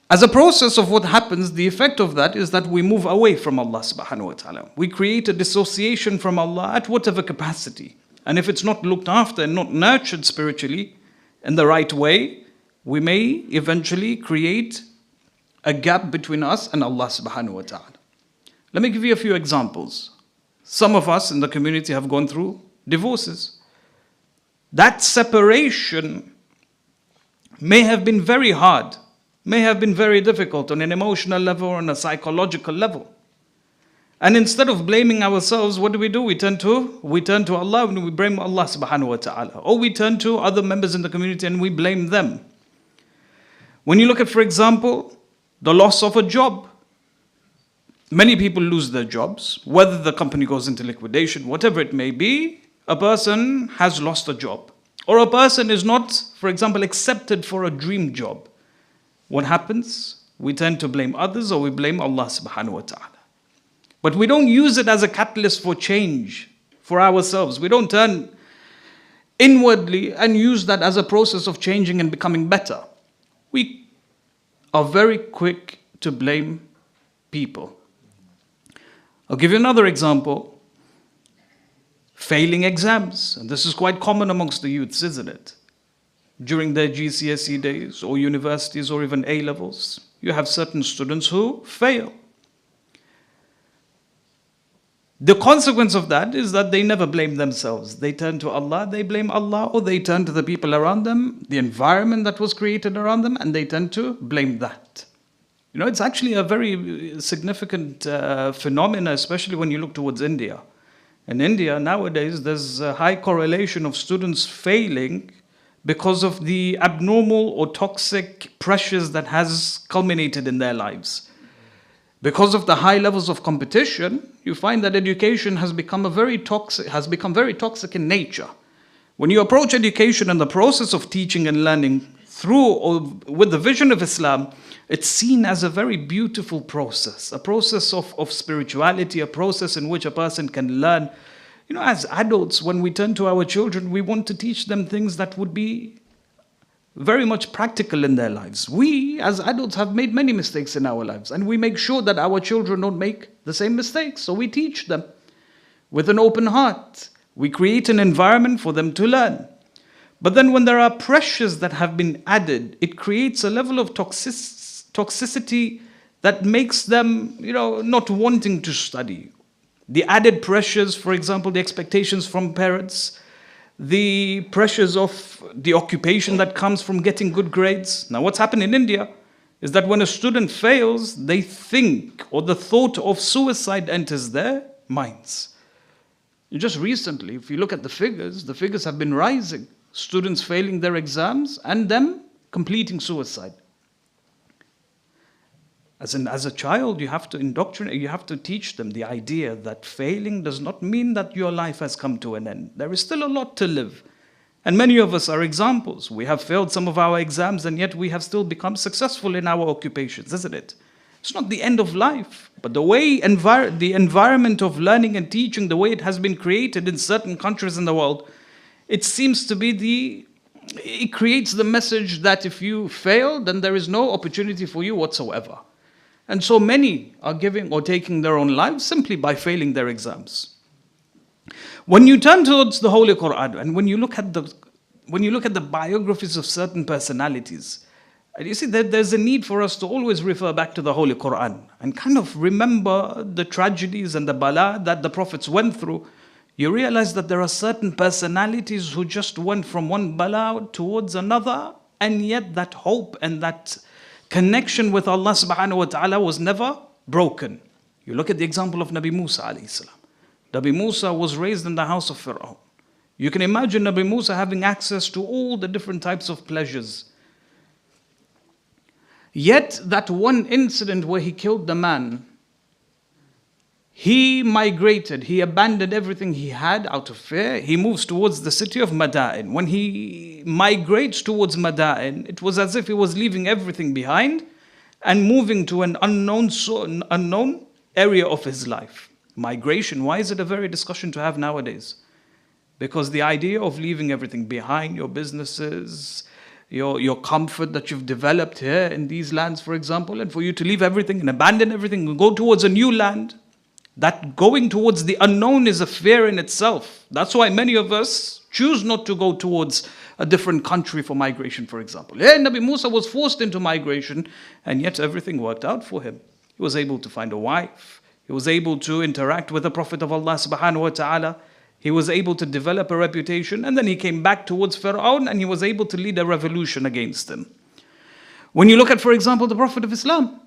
As a process of what happens, the effect of that is that we move away from Allah subhanahu wa ta'ala. We create a dissociation from Allah at whatever capacity. And if it's not looked after and not nurtured spiritually in the right way, we may eventually create a gap between us and Allah subhanahu wa ta'ala. Let me give you a few examples. Some of us in the community have gone through divorces. That separation may have been very hard, may have been very difficult on an emotional level or on a psychological level. And instead of blaming ourselves, what do? We turn to Allah and we blame Allah subhanahu wa ta'ala. Or we turn to other members in the community and we blame them. When you look at, for example, the loss of a job, many people lose their jobs, whether the company goes into liquidation, whatever it may be. A person has lost a job, or a person is not, for example, accepted for a dream job. What happens? We tend to blame others or we blame Allah subhanahu wa ta'ala. But we don't use it as a catalyst for change for ourselves. We don't turn inwardly and use that as a process of changing and becoming better. We are very quick to blame people. I'll give you another example. Failing exams. And this is quite common amongst the youths, isn't it? During their GCSE days or universities or even A-levels, you have certain students who fail. The consequence of that is that they never blame themselves. They turn to Allah, they blame Allah, or they turn to the people around them, the environment that was created around them, and they tend to blame that. You know, it's actually a very significant phenomena, especially when you look towards India. In India, nowadays, there's a high correlation of students failing because of the abnormal or toxic pressures that has culminated in their lives. Because of the high levels of competition, you find that education has become very toxic in nature. When you approach education and the process of teaching and learning through or with the vision of Islam, it's seen as a very beautiful process, a process of spirituality, a process in which a person can learn. You know, as adults, when we turn to our children, we want to teach them things that would be very much practical in their lives. We, as adults, have made many mistakes in our lives, and we make sure that our children don't make the same mistakes. So we teach them with an open heart. We create an environment for them to learn. But then when there are pressures that have been added, it creates a level of toxicity that makes them, not wanting to study. The added pressures, for example, the expectations from parents, the pressures of the occupation that comes from getting good grades. Now, what's happened in India is that when a student fails, they think, or the thought of suicide enters their minds. Just recently, if you look at the figures have been rising. Students failing their exams and them completing suicide. As a child, you have to indoctrinate, you have to teach them the idea that failing does not mean that your life has come to an end. There is still a lot to live. And many of us are examples. We have failed some of our exams and yet we have still become successful in our occupations, isn't it? It's not the end of life, but the way the environment of learning and teaching, the way it has been created in certain countries in the world, it seems to be it creates the message that if you fail, then there is no opportunity for you whatsoever. And so many are giving or taking their own lives simply by failing their exams. When you turn towards the Holy Quran and when you look at the biographies of certain personalities, you see that there's a need for us to always refer back to the Holy Quran and kind of remember the tragedies and the bala that the prophets went through. You realize that there are certain personalities who just went from one bala towards another, and yet that hope and that connection with Allah subhanahu wa ta'ala was never broken. You look at the example of Nabi Musa alayhi salam. Nabi Musa was raised in the house of Fir'aun. You can imagine Nabi Musa having access to all the different types of pleasures. Yet that one incident where he killed the man, he migrated, he abandoned everything he had out of fear. He moves towards the city of Madain. When he migrates towards Madain, it was as if he was leaving everything behind and moving to an unknown area of his life. Migration, why is it a very discussion to have nowadays? Because the idea of leaving everything behind, your businesses, your comfort that you've developed here in these lands, for example, and for you to leave everything and abandon everything and go towards a new land, that going towards the unknown is a fear in itself. That's why many of us choose not to go towards a different country for migration, for example. Nabi Musa was forced into migration, and yet everything worked out for him. He was able to find a wife. He was able to interact with the Prophet of Allah subhanahu wa ta'ala. He was able to develop a reputation, and then he came back towards Fir'aun, and he was able to lead a revolution against him. When you look at, for example, the Prophet of Islam,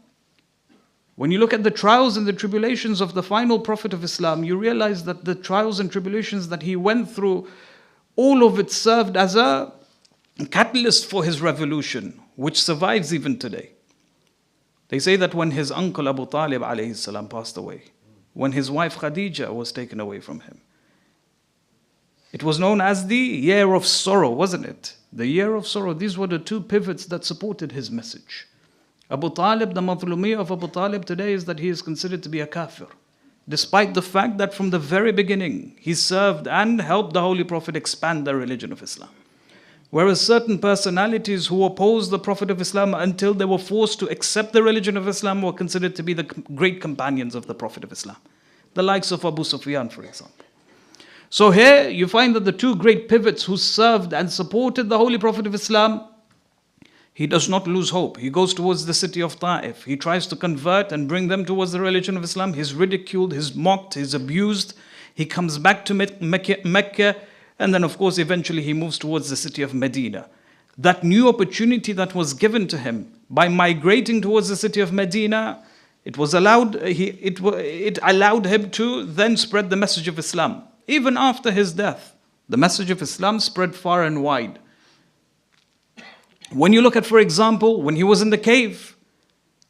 when you look at the trials and the tribulations of the final Prophet of Islam, you realize that the trials and tribulations that he went through, all of it served as a catalyst for his revolution, which survives even today. They say that when his uncle Abu Talib alayhi salam passed away, when his wife Khadija was taken away from him, it was known as the year of sorrow, wasn't it? The year of sorrow. These were the two pivots that supported his message. Abu Talib, the madhlumiyya of Abu Talib today is that he is considered to be a kafir. despite the fact that from the very beginning he served and helped the Holy Prophet expand the religion of Islam. Whereas certain personalities who opposed the Prophet of Islam until they were forced to accept the religion of Islam were considered to be the great companions of the Prophet of Islam. The likes of Abu Sufyan, for example. So here you find that the two great pivots who served and supported the Holy Prophet of Islam, he does not lose hope. He goes towards the city of Ta'if. He tries to convert and bring them towards the religion of Islam. He's ridiculed, he's mocked, he's abused. He comes back to Mecca, and then of course eventually he moves towards the city of Medina. That new opportunity that was given to him by migrating towards the city of Medina, it allowed him to then spread the message of Islam. Even after his death, the message of Islam spread far and wide. When you look at, for example, when he was in the cave,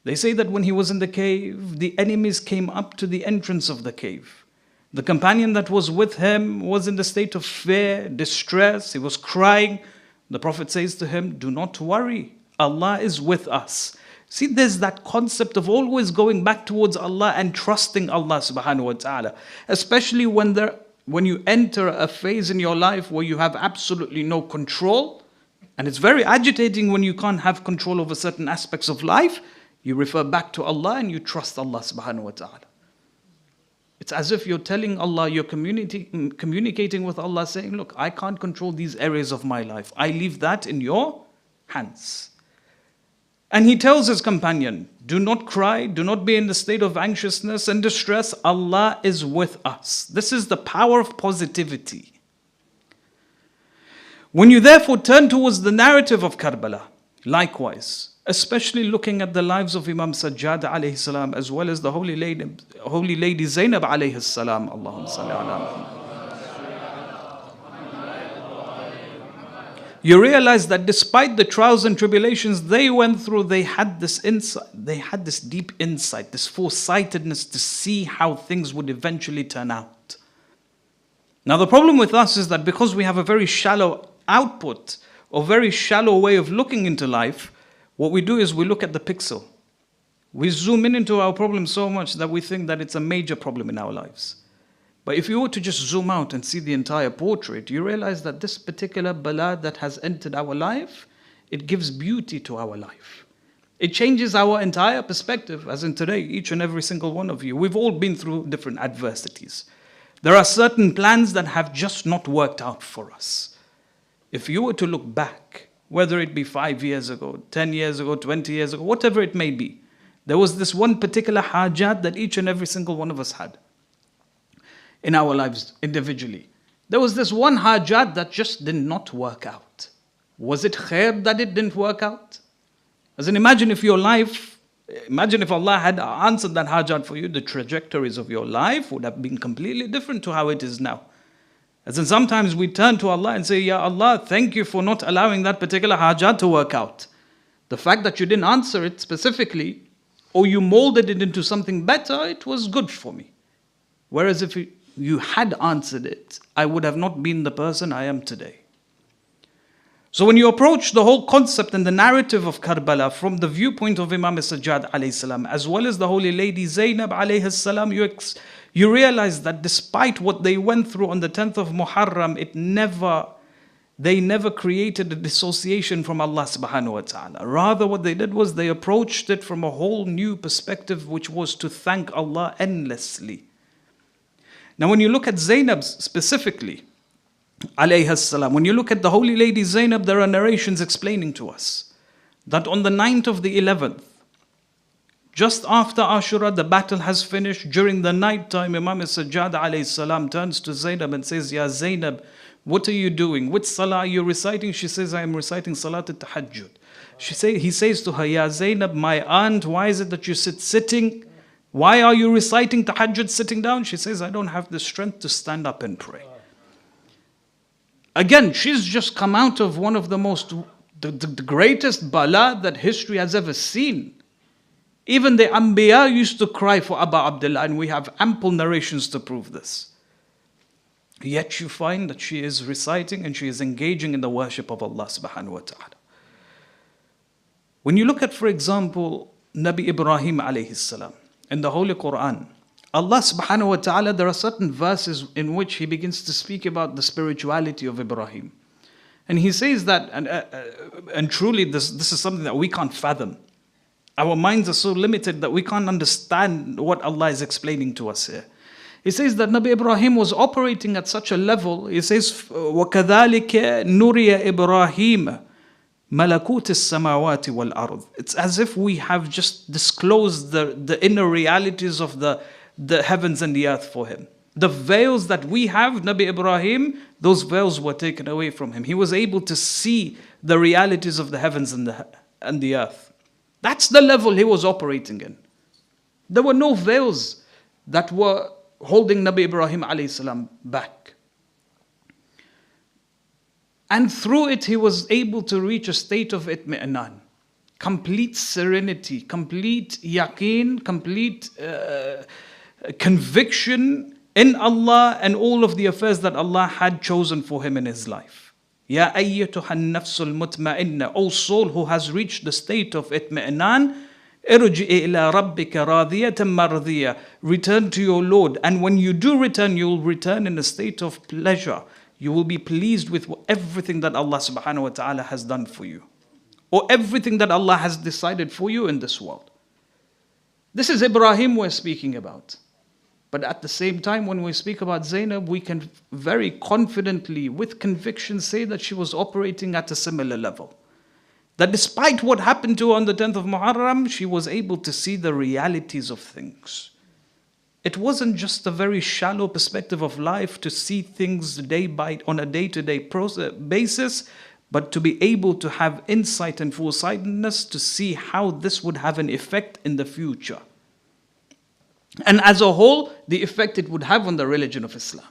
they say that when he was in the cave, the enemies came up to the entrance of the cave. The companion that was with him was in the state of fear, distress, he was crying. The Prophet says to him, do not worry, Allah is with us. See, there's that concept of always going back towards Allah and trusting Allah subhanahu wa ta'ala. Especially when you enter a phase in your life where you have absolutely no control. And it's very agitating when you can't have control over certain aspects of life. You refer back to Allah and you trust Allah subhanahu wa ta'ala. It's as if you're telling Allah, you're communicating with Allah, saying, look, I can't control these areas of my life. I leave that in your hands. And he tells his companion, do not cry, do not be in the state of anxiousness and distress. Allah is with us. This is the power of positivity. When you therefore turn towards the narrative of Karbala, likewise, especially looking at the lives of Imam Sajjad alayhi salam, as well as the Holy Lady Zainab alayhi salam, Allahumma salli ala Muhammad. You realize that despite the trials and tribulations they went through, they had this insight, they had this deep insight, this foresightedness to see how things would eventually turn out. Now the problem with us is that because we have a very shallow output or very shallow way of looking into life, what we do is we look at the pixel. We zoom into our problem so much that we think that it's a major problem in our lives. But if you were to just zoom out and see the entire portrait, you realize that this particular bala that has entered our life, it gives beauty to our life. It changes our entire perspective, as in today, each and every single one of you. We've all been through different adversities. There are certain plans that have just not worked out for us. If you were to look back, whether it be 5 years ago, 10 years ago, 20 years ago, whatever it may be, there was this one particular hajat that each and every single one of us had in our lives individually. There was this one hajat that just did not work out. Was it khair that it didn't work out? As in, imagine if Allah had answered that hajat for you, the trajectories of your life would have been completely different to how it is now. As in, sometimes we turn to Allah and say, Ya Allah, thank you for not allowing that particular hajat to work out. The fact that you didn't answer it specifically, or you molded it into something better, it was good for me. Whereas if you had answered it, I would have not been the person I am today. So when you approach the whole concept and the narrative of Karbala from the viewpoint of Imam Sajjad alayhi salam, as well as the Holy Lady Zainab alayhi salam, you realize that despite what they went through on the 10th of Muharram, they never created a dissociation from Allah subhanahu wa ta'ala. Rather what they did was they approached it from a whole new perspective, which was to thank Allah endlessly. Now when you look at Zainab specifically, alayhi salam, when you look at the Holy Lady Zainab, there are narrations explaining to us that on the 9th of the 11th, just after Ashra, the battle has finished. During the night time, Imam Sajjad alayhi salam turns to Zainab and says, Ya Zainab, what are you doing? Which salah are you reciting? She says, I am reciting Salat al-Tahajjud. He says to her, Ya Zainab, my aunt, why is it that you sit sitting? Why are you reciting Tahajjud sitting down? She says, I don't have the strength to stand up and pray. Again, she's just come out of one of the greatest bala that history has ever seen. Even the Anbiya used to cry for Abu Abdullah, and we have ample narrations to prove this. Yet you find that she is reciting and she is engaging in the worship of Allah subhanahu wa ta'ala. When you look at, for example, Nabi Ibrahim alayhi salam, in the Holy Quran, Allah subhanahu wa ta'ala, there are certain verses in which He begins to speak about the spirituality of Ibrahim. And He says that, and truly this is something that we can't fathom. Our minds are so limited that we can't understand what Allah is explaining to us here. He says that Nabi Ibrahim was operating at such a level. He says, وَكَذَلِكَ نُرِيَ إِبْرَاهِيمَ مَلَكُوتِ السَّمَاوَاتِ وَالْأَرْضِ. It's as if we have just disclosed the inner realities of the heavens and the earth for him. The veils that we have, Nabi Ibrahim, those veils were taken away from him. He was able to see the realities of the heavens and the earth. That's the level he was operating in. There were no veils that were holding Nabi Ibrahim alayhi salam back. And through it, he was able to reach a state of itmi'nan, complete serenity, complete yaqeen, complete conviction in Allah and all of the affairs that Allah had chosen for him in his life. Ya ayyatuha an-nafsul mutma'inna, O soul who has reached the state of itmi'nan, irji'i ila rabbika radiyatan mardiyya, return to your Lord. And when you do return, you will return in a state of pleasure. You will be pleased with everything that Allah subhanahu wa ta'ala has done for you, or everything that Allah has decided for you in this world. This is Ibrahim we're speaking about. But at the same time, when we speak about Zainab, we can very confidently, with conviction, say that she was operating at a similar level. That despite what happened to her on the 10th of Muharram, she was able to see the realities of things. It wasn't just a very shallow perspective of life to see things on a day-to-day basis, but to be able to have insight and foresightedness to see how this would have an effect in the future. And as a whole, the effect it would have on the religion of Islam.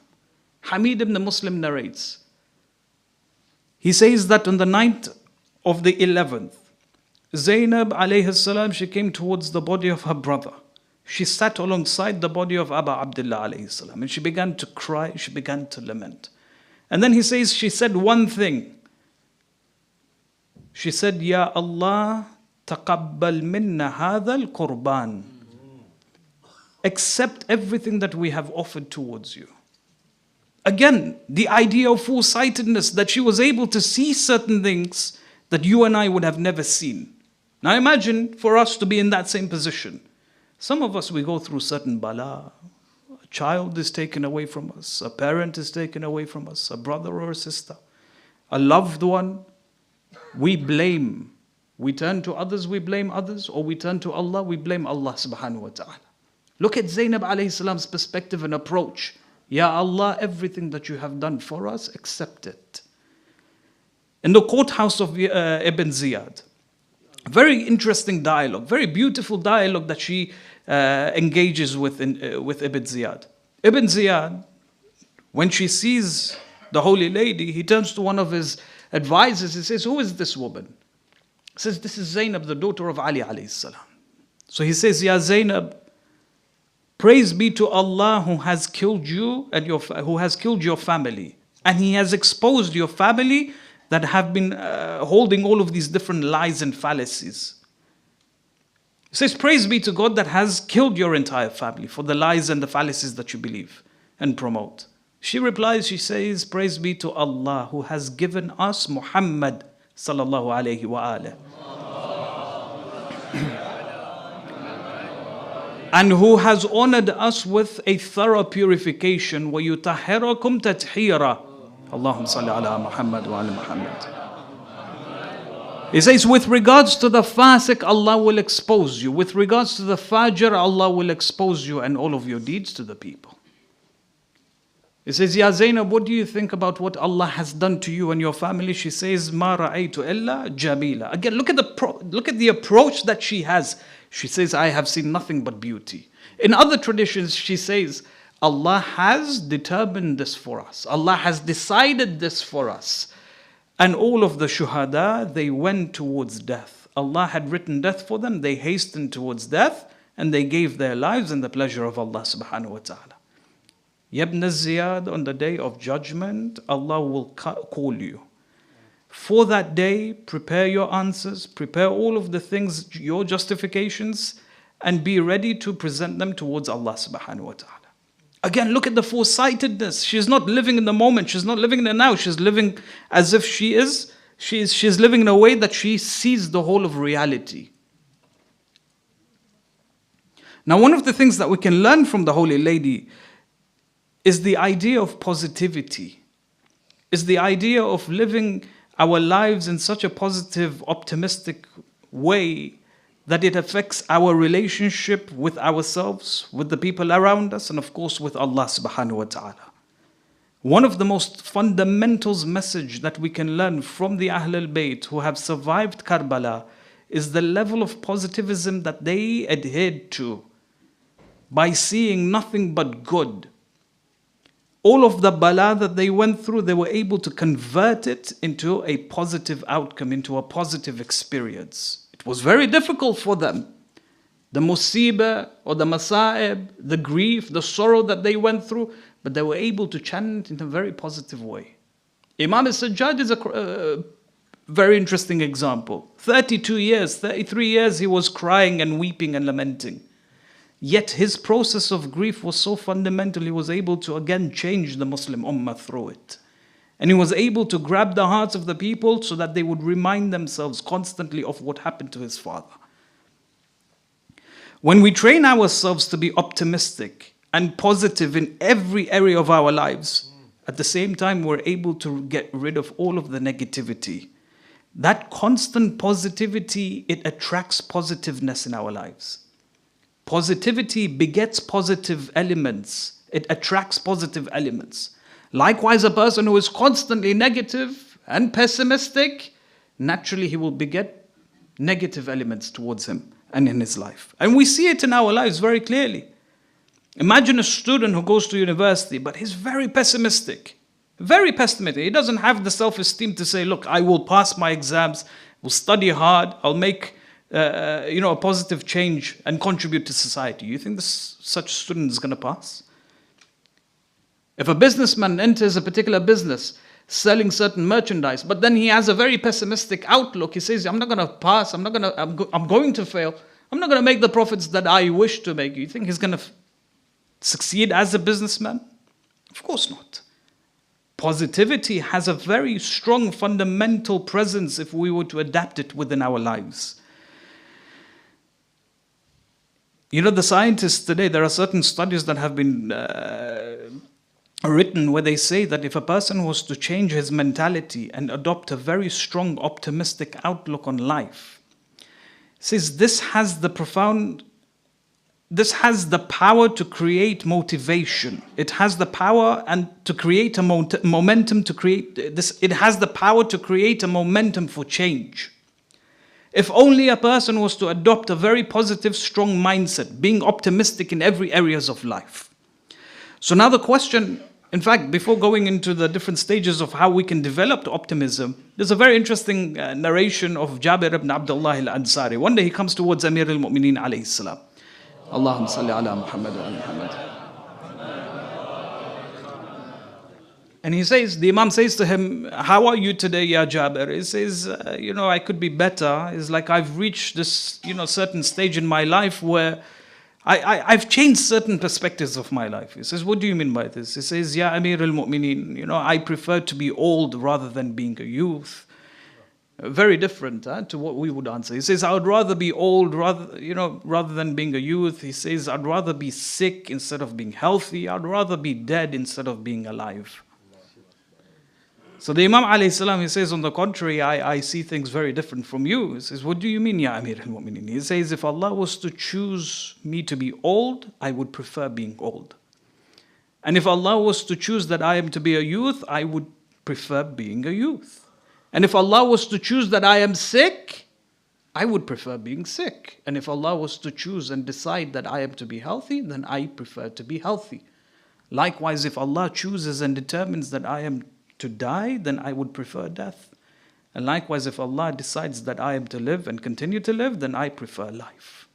Hamid ibn Muslim narrates. He says that on the night of the 11th, Zainab alayhi salam, she came towards the body of her brother. She sat alongside the body of Abu Abdullah alayhi salam, and she began to cry, she began to lament. And then he says, she said one thing. She said, Ya Allah, taqabbal minna hadha al-qurban. Accept everything that we have offered towards you. Again, the idea of foresightedness, that she was able to see certain things that you and I would have never seen. Now imagine for us to be in that same position. Some of us, we go through certain bala. A child is taken away from us. A parent is taken away from us. A brother or a sister. A loved one. We blame. We turn to others, we blame others. Or we turn to Allah, we blame Allah subhanahu wa ta'ala. Look at Zainab alayhi salam's perspective and approach. Ya Allah, everything that you have done for us, accept it. In the courthouse of Ibn Ziyad, very interesting dialogue, very beautiful dialogue that she engages with Ibn Ziyad. Ibn Ziyad, when she sees the holy lady, he turns to one of his advisors. He says, who is this woman? He says, this is Zainab, the daughter of Ali alayhi salam. So he says, Ya Zainab, praise be to Allah who has killed you and who has killed your family, and He has exposed your family that have been holding all of these different lies and fallacies. He says, praise be to God that has killed your entire family for the lies and the fallacies that you believe and promote. She replies, she says, praise be to Allah who has given us Muhammad sallallahu alayhi wa alayhi. And who has honored us with a thorough purification. وَيُطَهِّرَكُمْ تَطْهِيرًا. Allahumma salli ala Muhammad wa ala Muhammad. He says, with regards to the fasiq, Allah will expose you. With regards to the fajr, Allah will expose you and all of your deeds to the people. He says, Ya Zainab, what do you think about what Allah has done to you and your family? She says, Ma ra'aytu illa jamila. Again, look at the approach that she has. She says, I have seen nothing but beauty. In other traditions, she says, Allah has determined this for us. Allah has decided this for us. And all of the shuhada, they went towards death. Allah had written death for them. They hastened towards death and they gave their lives in the pleasure of Allah subhanahu wa ta'ala. Ibn Ziyad, on the day of judgment, Allah will call you. For that day, prepare your answers, prepare all of the things, your justifications, and be ready to present them towards Allah subhanahu wa ta'ala. Again, look at the foresightedness. She's not living in the moment. She's not living in the now. She's living as if she's living in a way that she sees the whole of reality. Now, one of the things that we can learn from the Holy Lady is the idea of positivity, is the idea of living our lives in such a positive, optimistic way that it affects our relationship with ourselves, with the people around us, and of course with Allah subhanahu wa ta'ala. One of the most fundamentals message that we can learn from the Ahlul Bayt who have survived Karbala is the level of positivism that they adhered to by seeing nothing but good. All of the bala that they went through, they were able to convert it into a positive outcome, into a positive experience. It was very difficult for them. The musibah or the masa'ib, the grief, the sorrow that they went through, but they were able to channel it in a very positive way. Imam al-Sajjad is a very interesting example. 32 years, 33 years he was crying and weeping and lamenting. Yet his process of grief was so fundamental, he was able to again change the Muslim ummah through it. And he was able to grab the hearts of the people so that they would remind themselves constantly of what happened to his father. When we train ourselves to be optimistic and positive in every area of our lives, at the same time we're able to get rid of all of the negativity. That constant positivity, it attracts positiveness in our lives. Positivity begets positive elements. It attracts positive elements. Likewise, a person who is constantly negative and pessimistic, naturally he will beget negative elements towards him and in his life. And we see it in our lives very clearly. Imagine a student who goes to university, but he's very pessimistic. Very pessimistic. He doesn't have the self-esteem to say, look, I will pass my exams, will study hard, I'll make a positive change and contribute to society. You think such student is going to pass? If a businessman enters a particular business selling certain merchandise, but then he has a very pessimistic outlook, he says, I'm not going to pass, I'm going to fail, I'm not going to make the profits that I wish to make. You think he's going to succeed as a businessman? Of course not. Positivity has a very strong fundamental presence if we were to adapt it within our lives. You know, the scientists today, there are certain studies that have been written where they say that if a person was to change his mentality and adopt a very strong optimistic outlook on life, says this has the power to create motivation. It has the power and to create a momentum to create this. It has the power to create a momentum for change. If only a person was to adopt a very positive, strong mindset, being optimistic in every areas of life. So now the question, in fact, before going into the different stages of how we can develop optimism, there's a very interesting narration of Jabir ibn Abdullah al-Ansari. One day he comes towards Amir al-Mu'mineen alayhi salam. Allahumma salli ala Muhammad wa ala Muhammad. And he says, the Imam says to him, how are you today, Ya Jabir? He says, I could be better. It's like I've reached this, certain stage in my life where I've changed certain perspectives of my life. He says, what do you mean by this? He says, Ya Amir al-Mu'mineen, I prefer to be old rather than being a youth. Very different to what we would answer. He says, I would rather be old rather than being a youth. He says, I'd rather be sick instead of being healthy. I'd rather be dead instead of being alive. So the Imam alayhi salam, he says, on the contrary, I see things very different from you. He says, what do you mean, Ya Amir al-Mu'mineen? He says, if Allah was to choose me to be old, I would prefer being old. And if Allah was to choose that I am to be a youth, I would prefer being a youth. And if Allah was to choose that I am sick, I would prefer being sick. And if Allah was to choose and decide that I am to be healthy, then I prefer to be healthy. Likewise, if Allah chooses and determines that I am to die, then I would prefer death. And likewise, if Allah decides that I am to live and continue to live, then I prefer life.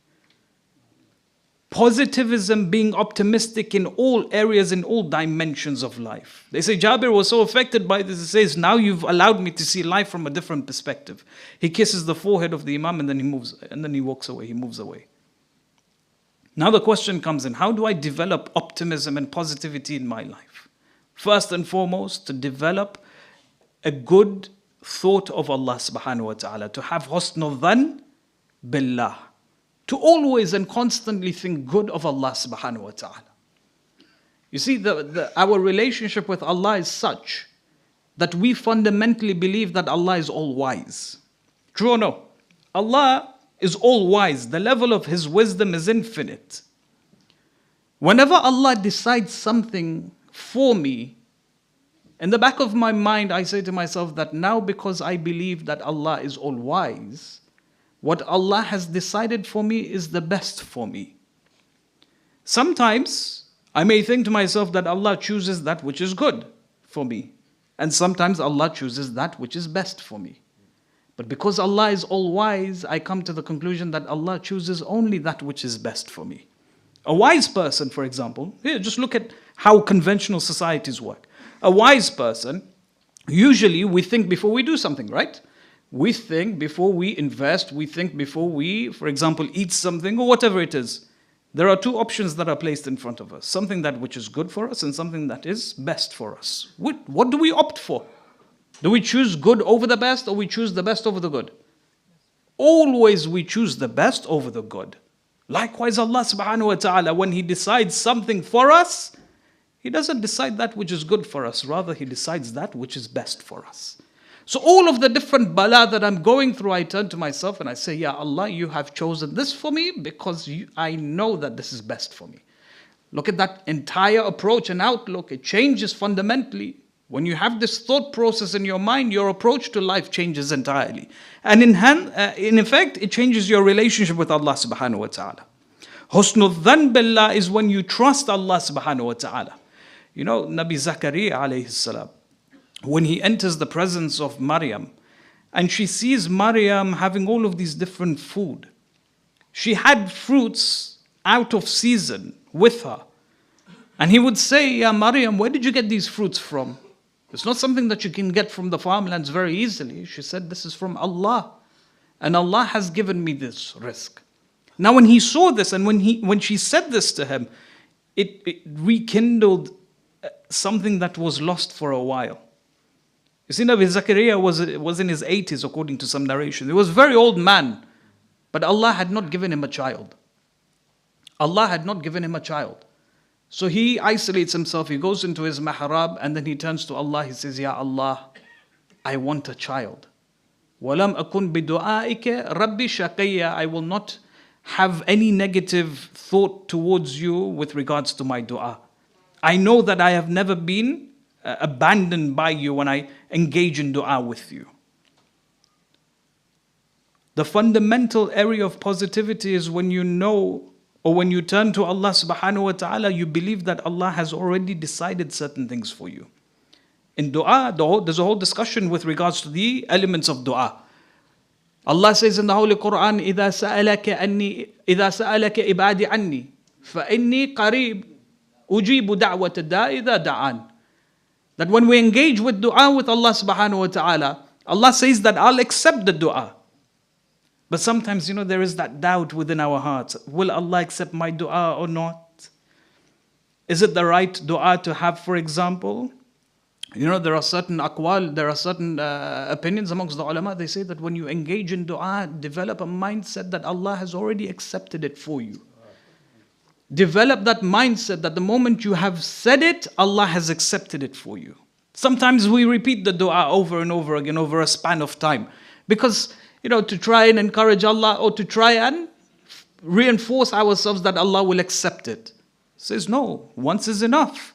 Positivism, being optimistic in all areas, in all dimensions of life. They say Jabir was so affected by this, he says, now you've allowed me to see life from a different perspective. He kisses the forehead of the Imam and then he walks away, he moves away. Now the question comes in, how do I develop optimism and positivity in my life? First and foremost, to develop a good thought of Allah subhanahu wa ta'ala, to have husnul dhan billah, to always and constantly think good of Allah subhanahu wa ta'ala. You see, our relationship with Allah is such that we fundamentally believe that Allah is all-wise. True or no? Allah is all-wise. The level of His wisdom is infinite. Whenever Allah decides something for me, in the back of my mind, I say to myself that now because I believe that Allah is all-wise, what Allah has decided for me is the best for me. Sometimes I may think to myself that Allah chooses that which is good for me. And sometimes Allah chooses that which is best for me. But because Allah is all-wise, I come to the conclusion that Allah chooses only that which is best for me. A wise person, for example, here, just look at how conventional societies work. A wise person, usually we think before we do something, right? We think before we invest, we think before we, for example, eat something or whatever it is. There are two options that are placed in front of us. Something that which is good for us and something that is best for us. What do we opt for? Do we choose good over the best or we choose the best over the good? Always we choose the best over the good. Likewise, Allah subhanahu wa ta'ala, when He decides something for us, He doesn't decide that which is good for us. Rather, He decides that which is best for us. So all of the different bala that I'm going through, I turn to myself and I say, Ya Allah, you have chosen this for me because I know that this is best for me. Look at that entire approach and outlook. It changes fundamentally. When you have this thought process in your mind, your approach to life changes entirely. And in effect, it changes your relationship with Allah subhanahu wa ta'ala. Husnul dhan billah is when you trust Allah subhanahu wa ta'ala. You know, Nabi Zakaria alayhi salam, when he enters the presence of Maryam, and she sees Maryam having all of these different food. She had fruits out of season with her. And he would say, Ya Maryam, where did you get these fruits from? It's not something that you can get from the farmlands very easily. She said, this is from Allah. And Allah has given me this risk. Now when he saw this and when she said this to him, it rekindled something that was lost for a while. You see, Nabi Zakaria was in his 80s according to some narration. He was a very old man, but Allah had not given him a child. Allah had not given him a child. So he isolates himself, he goes into his mihrab and then he turns to Allah, he says, Ya Allah, I want a child. وَلَمْ أَكُنْ بِدُعَائِكَ رَبِّ شَقِيًّا. I will not have any negative thought towards you with regards to my dua. I know that I have never been abandoned by you when I engage in dua with you. The fundamental area of positivity is when you know or when you turn to Allah subhanahu wa ta'ala, you believe that Allah has already decided certain things for you. In dua, there's a whole discussion with regards to the elements of dua. Allah says in the Holy Quran, إِذَا سَأَلَكَ إِبَادِ عَنِّي فَإِنِّي قَرِيبٌ أُجِيبُ دَعْوَةَ الدَّاعِ إِذَا دَعَانِ. That when we engage with dua with Allah subhanahu wa ta'ala, Allah says that I'll accept the dua. But sometimes, there is that doubt within our hearts. Will Allah accept my dua or not? Is it the right dua to have, for example? There are certain aqwal, there are certain opinions amongst the ulama. They say that when you engage in dua, develop a mindset that Allah has already accepted it for you. Develop that mindset that the moment you have said it, Allah has accepted it for you. Sometimes we repeat the dua over and over again over a span of time. Because, to try and encourage Allah or to try and reinforce ourselves that Allah will accept it. Says no, once is enough.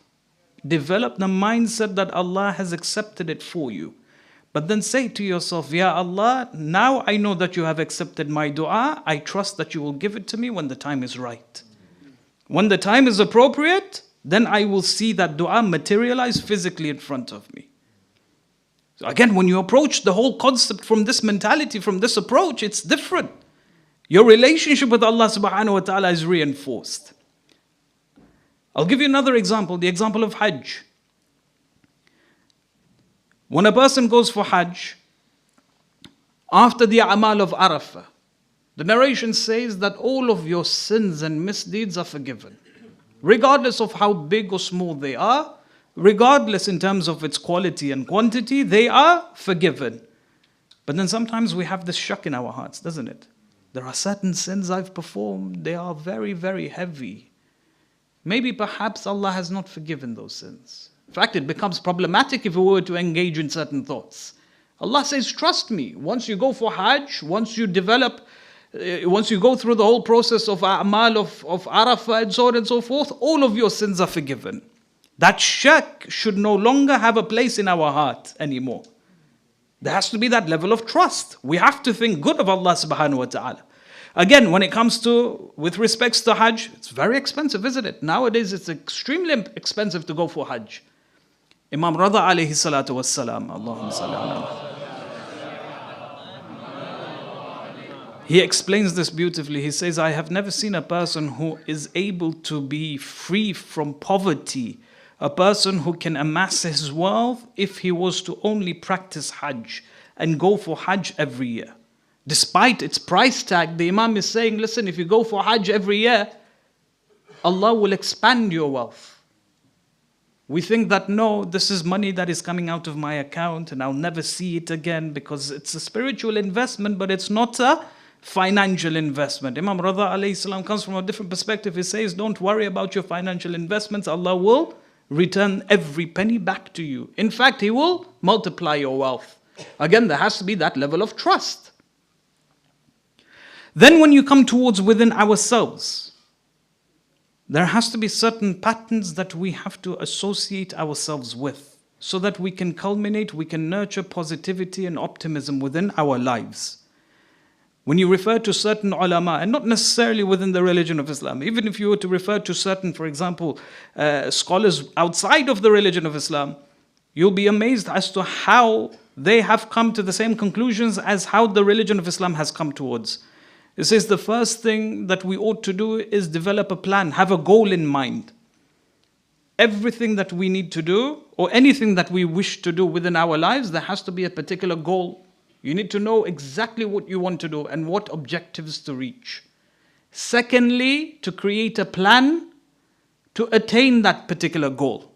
Develop the mindset that Allah has accepted it for you. But then say to yourself, Ya Allah, now I know that you have accepted my dua. I trust that you will give it to me when the time is right. When the time is appropriate, then I will see that dua materialize physically in front of me. So again, when you approach the whole concept from this mentality, from this approach, it's different. Your relationship with Allah subhanahu wa ta'ala is reinforced. I'll give you another example, the example of Hajj. When a person goes for Hajj, after the Amal of Arafah, The narration says that all of your sins and misdeeds are forgiven, regardless of how big or small they are, regardless in terms of its quality and quantity, they are forgiven. But then sometimes we have this shock in our hearts, doesn't it? There are certain sins I've performed, they are very, very heavy. Maybe perhaps Allah has not forgiven those sins. In fact, it becomes problematic if we were to engage in certain thoughts. Allah says, trust me, once you go for Hajj, once you go through the whole process of A'mal of Arafah and so on and so forth, all of your sins are forgiven. That shak should no longer have a place in our heart anymore. There has to be that level of trust. We have to think good of Allah subhanahu wa ta'ala. Again, when it comes to, with respects to Hajj, it's very expensive, isn't it? Nowadays it's extremely expensive to go for Hajj. Imam Rada alayhi salatu wassalam, Allahumma salli ala. He explains this beautifully. He says, I have never seen a person who is able to be free from poverty, a person who can amass his wealth if he was to only practice Hajj and go for Hajj every year. Despite its price tag, the Imam is saying, listen, if you go for Hajj every year, Allah will expand your wealth. We think that no, this is money that is coming out of my account and I'll never see it again because it's a spiritual investment, but it's not a financial investment. Imam Rada alayhi salam comes from a different perspective. He says, don't worry about your financial investments. Allah will return every penny back to you. In fact, He will multiply your wealth. Again, there has to be that level of trust. Then when you come towards within ourselves, there has to be certain patterns that we have to associate ourselves with so that we can culminate, we can nurture positivity and optimism within our lives. When you refer to certain ulama, and not necessarily within the religion of Islam, even if you were to refer to certain, for example, scholars outside of the religion of Islam, you'll be amazed as to how they have come to the same conclusions as how the religion of Islam has come towards. It says the first thing that we ought to do is develop a plan, have a goal in mind. Everything that we need to do, or anything that we wish to do within our lives, there has to be a particular goal. You need to know exactly what you want to do and what objectives to reach. Secondly, to create a plan to attain that particular goal.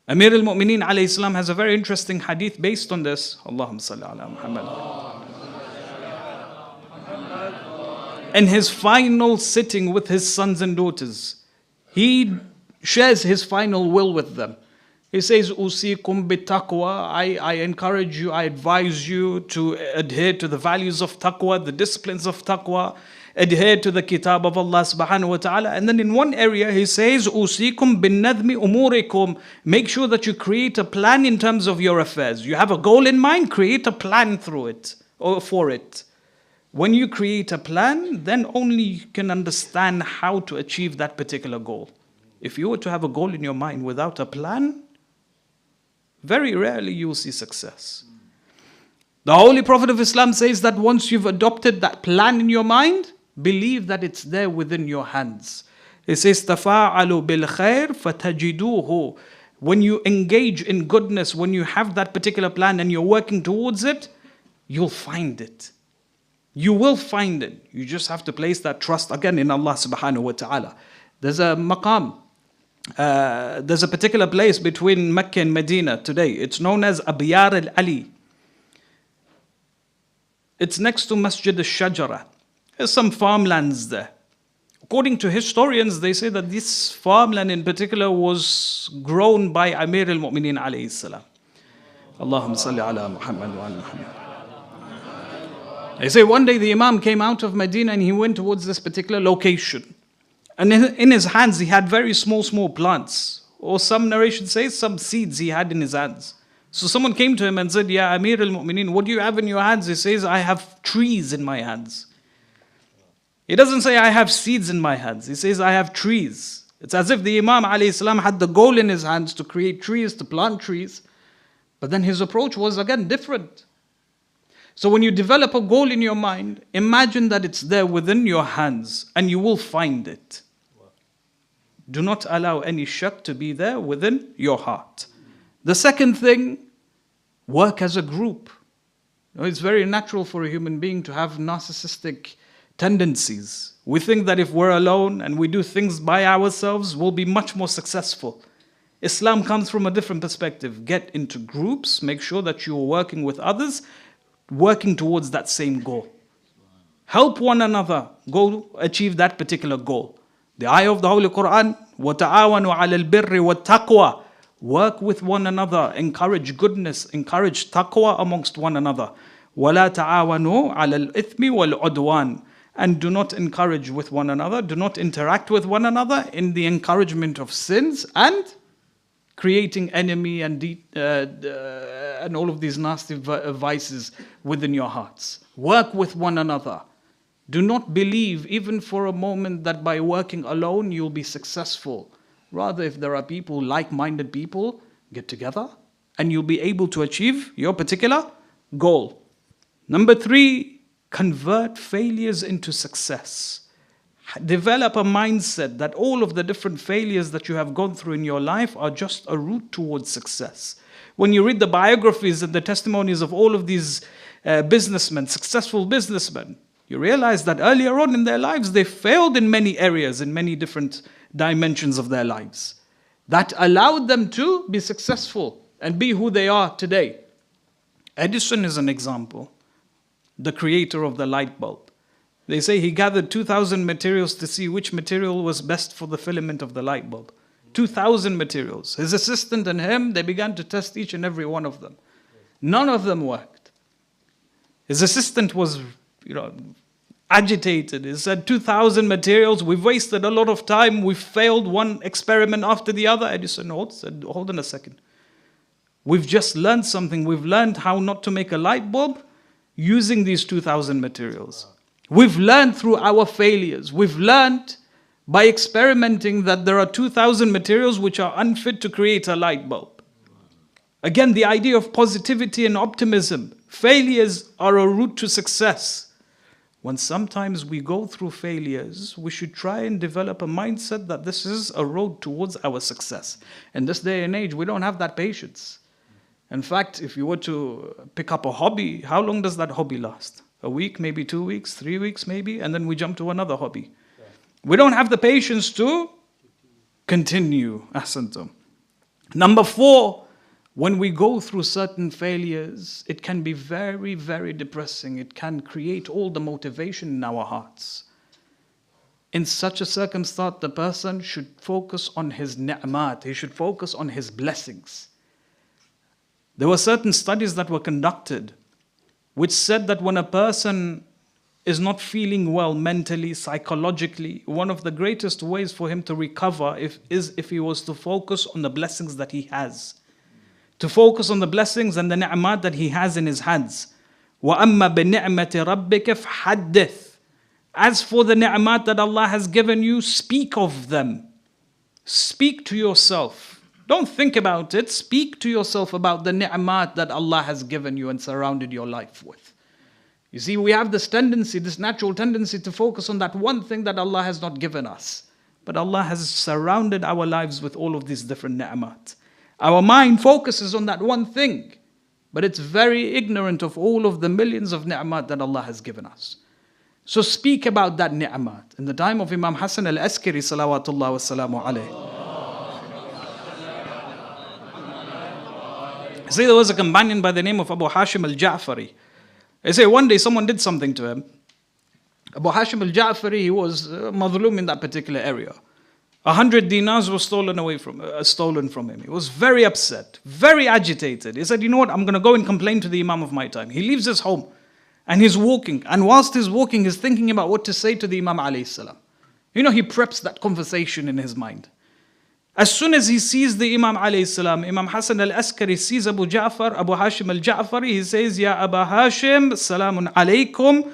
Amir al-Mu'mineen alayhi salam has a very interesting hadith based on this. Allahumma salli ala Muhammad. In his final sitting with his sons and daughters, he shares his final will with them. He says, Usikum bitaqwa, I encourage you, I advise you to adhere to the values of taqwa, the disciplines of taqwa, adhere to the kitab of Allah subhanahu wa ta'ala. And then in one area he says, Usikum bin nadhmi umurikum, make sure that you create a plan in terms of your affairs. You have a goal in mind, create a plan through it, or for it. When you create a plan, then only you can understand how to achieve that particular goal. If you were to have a goal in your mind without a plan, very rarely you will see success. The Holy Prophet of Islam says that once you've adopted that plan in your mind, believe that it's there within your hands. It says, تَفَاعَلُوا بِالْخَيْرِ فَتَجِدُوهُ. When you engage in goodness, when you have that particular plan and you're working towards it, you'll find it. You will find it. You just have to place that trust again in Allah subhanahu wa ta'ala. There's a maqam. There's a particular place between Mecca and Medina today. It's known as Abiyar al-Ali. It's next to Masjid al-Shajara. There's some farmlands there. According to historians, they say that this farmland in particular was grown by Amir al-Mu'mineen alayhi salam. Allahumma salli ala Muhammad wa ala Muhammad. They say one day the Imam came out of Medina and he went towards this particular location. And in his hands he had very small plants. Or some narration says some seeds he had in his hands. So someone came to him and said, Ya Amir al-Mu'mineen, what do you have in your hands? He says, I have trees in my hands. He doesn't say I have seeds in my hands. He says I have trees. It's as if the Imam alayhi salam had the goal in his hands to create trees, to plant trees. But then his approach was again different. So when you develop a goal in your mind, imagine that it's there within your hands and you will find it. Do not allow any shak to be there within your heart. The second thing, work as a group. It's very natural for a human being to have narcissistic tendencies. We think that if we're alone and we do things by ourselves, we'll be much more successful. Islam comes from a different perspective. Get into groups, make sure that you're working with others, working towards that same goal. Help one another, go achieve that particular goal. The ayah of the Holy Quran, وَتَعَاوَنُوا عَلَى الْبِرِّ وَالتَّقْوَى. Work with one another, encourage goodness, encourage taqwa amongst one another. وَلَا تَعَاوَنُوا عَلَى الْإِثْمِ وَالْعُدْوَانِ. And do not encourage with one another, do not interact with one another in the encouragement of sins and creating enemy and all of these nasty vices within your hearts. Work with one another. Do not believe even for a moment that by working alone you'll be successful. Rather, if there are people, like-minded people, get together and you'll be able to achieve your particular goal. Number 3, convert failures into success. Develop a mindset that all of the different failures that you have gone through in your life are just a route towards success. When you read the biographies and the testimonies of all of these businessmen, successful businessmen, you realize that earlier on in their lives, they failed in many areas, in many different dimensions of their lives. That allowed them to be successful and be who they are today. Edison is an example, the creator of the light bulb. They say he gathered 2,000 materials to see which material was best for the filament of the light bulb. 2,000 materials. His assistant and him, they began to test each and every one of them. None of them worked. His assistant was, agitated. He said, 2,000 materials, we've wasted a lot of time, we've failed one experiment after the other. Edison said, hold on a second. We've just learned something. We've learned how not to make a light bulb using these 2,000 materials. We've learned through our failures. We've learned by experimenting that there are 2,000 materials which are unfit to create a light bulb. Again, the idea of positivity and optimism. Failures are a route to success. When sometimes we go through failures, we should try and develop a mindset that this is a road towards our success. In this day and age, we don't have that patience. In fact, if you were to pick up a hobby, how long does that hobby last? A week, maybe 2 weeks, 3 weeks maybe, and then we jump to another hobby. We don't have the patience to continue. Ahsantum. Number 4, when we go through certain failures, it can be very, very depressing. It can create all the motivation in our hearts. In such a circumstance, the person should focus on his ni'mat. He should focus on his blessings. There were certain studies that were conducted which said that when a person is not feeling well mentally, psychologically, one of the greatest ways for him to recover is if he was to focus on the blessings that he has. To focus on the blessings and the ni'mat that he has in his hands. وَأَمَّا بِنِعْمَةِ رَبِّكَ فَحَدِّثْ. As for the ni'mat that Allah has given you, speak of them. Speak to yourself. Don't think about it. Speak to yourself about the ni'mat that Allah has given you and surrounded your life with. You see, we have this tendency, this natural tendency to focus on that one thing that Allah has not given us. But Allah has surrounded our lives with all of these different ni'mat. Our mind focuses on that one thing, but it's very ignorant of all of the millions of ni'mat that Allah has given us. So speak about that ni'mat. In the time of Imam Hassan al-Askari, salawatullah wa salamu alayhi. See, there was a companion by the name of Abu Hashim al-Ja'fari. They say one day someone did something to him. Abu Hashim al-Ja'fari, he was madhlum in that particular area. 100 dinars were stolen from him. He was very upset, very agitated. He said, you know what, I'm going to go and complain to the Imam of my time. He leaves his home and he's walking. And whilst he's walking, he's thinking about what to say to the Imam alayhi salam. He preps that conversation in his mind. As soon as he sees the Imam alayhi salam, Imam Hassan al-Askari sees Abu Hashim al-Ja'fari, he says, Ya Abu Hashim, salamun alaykum,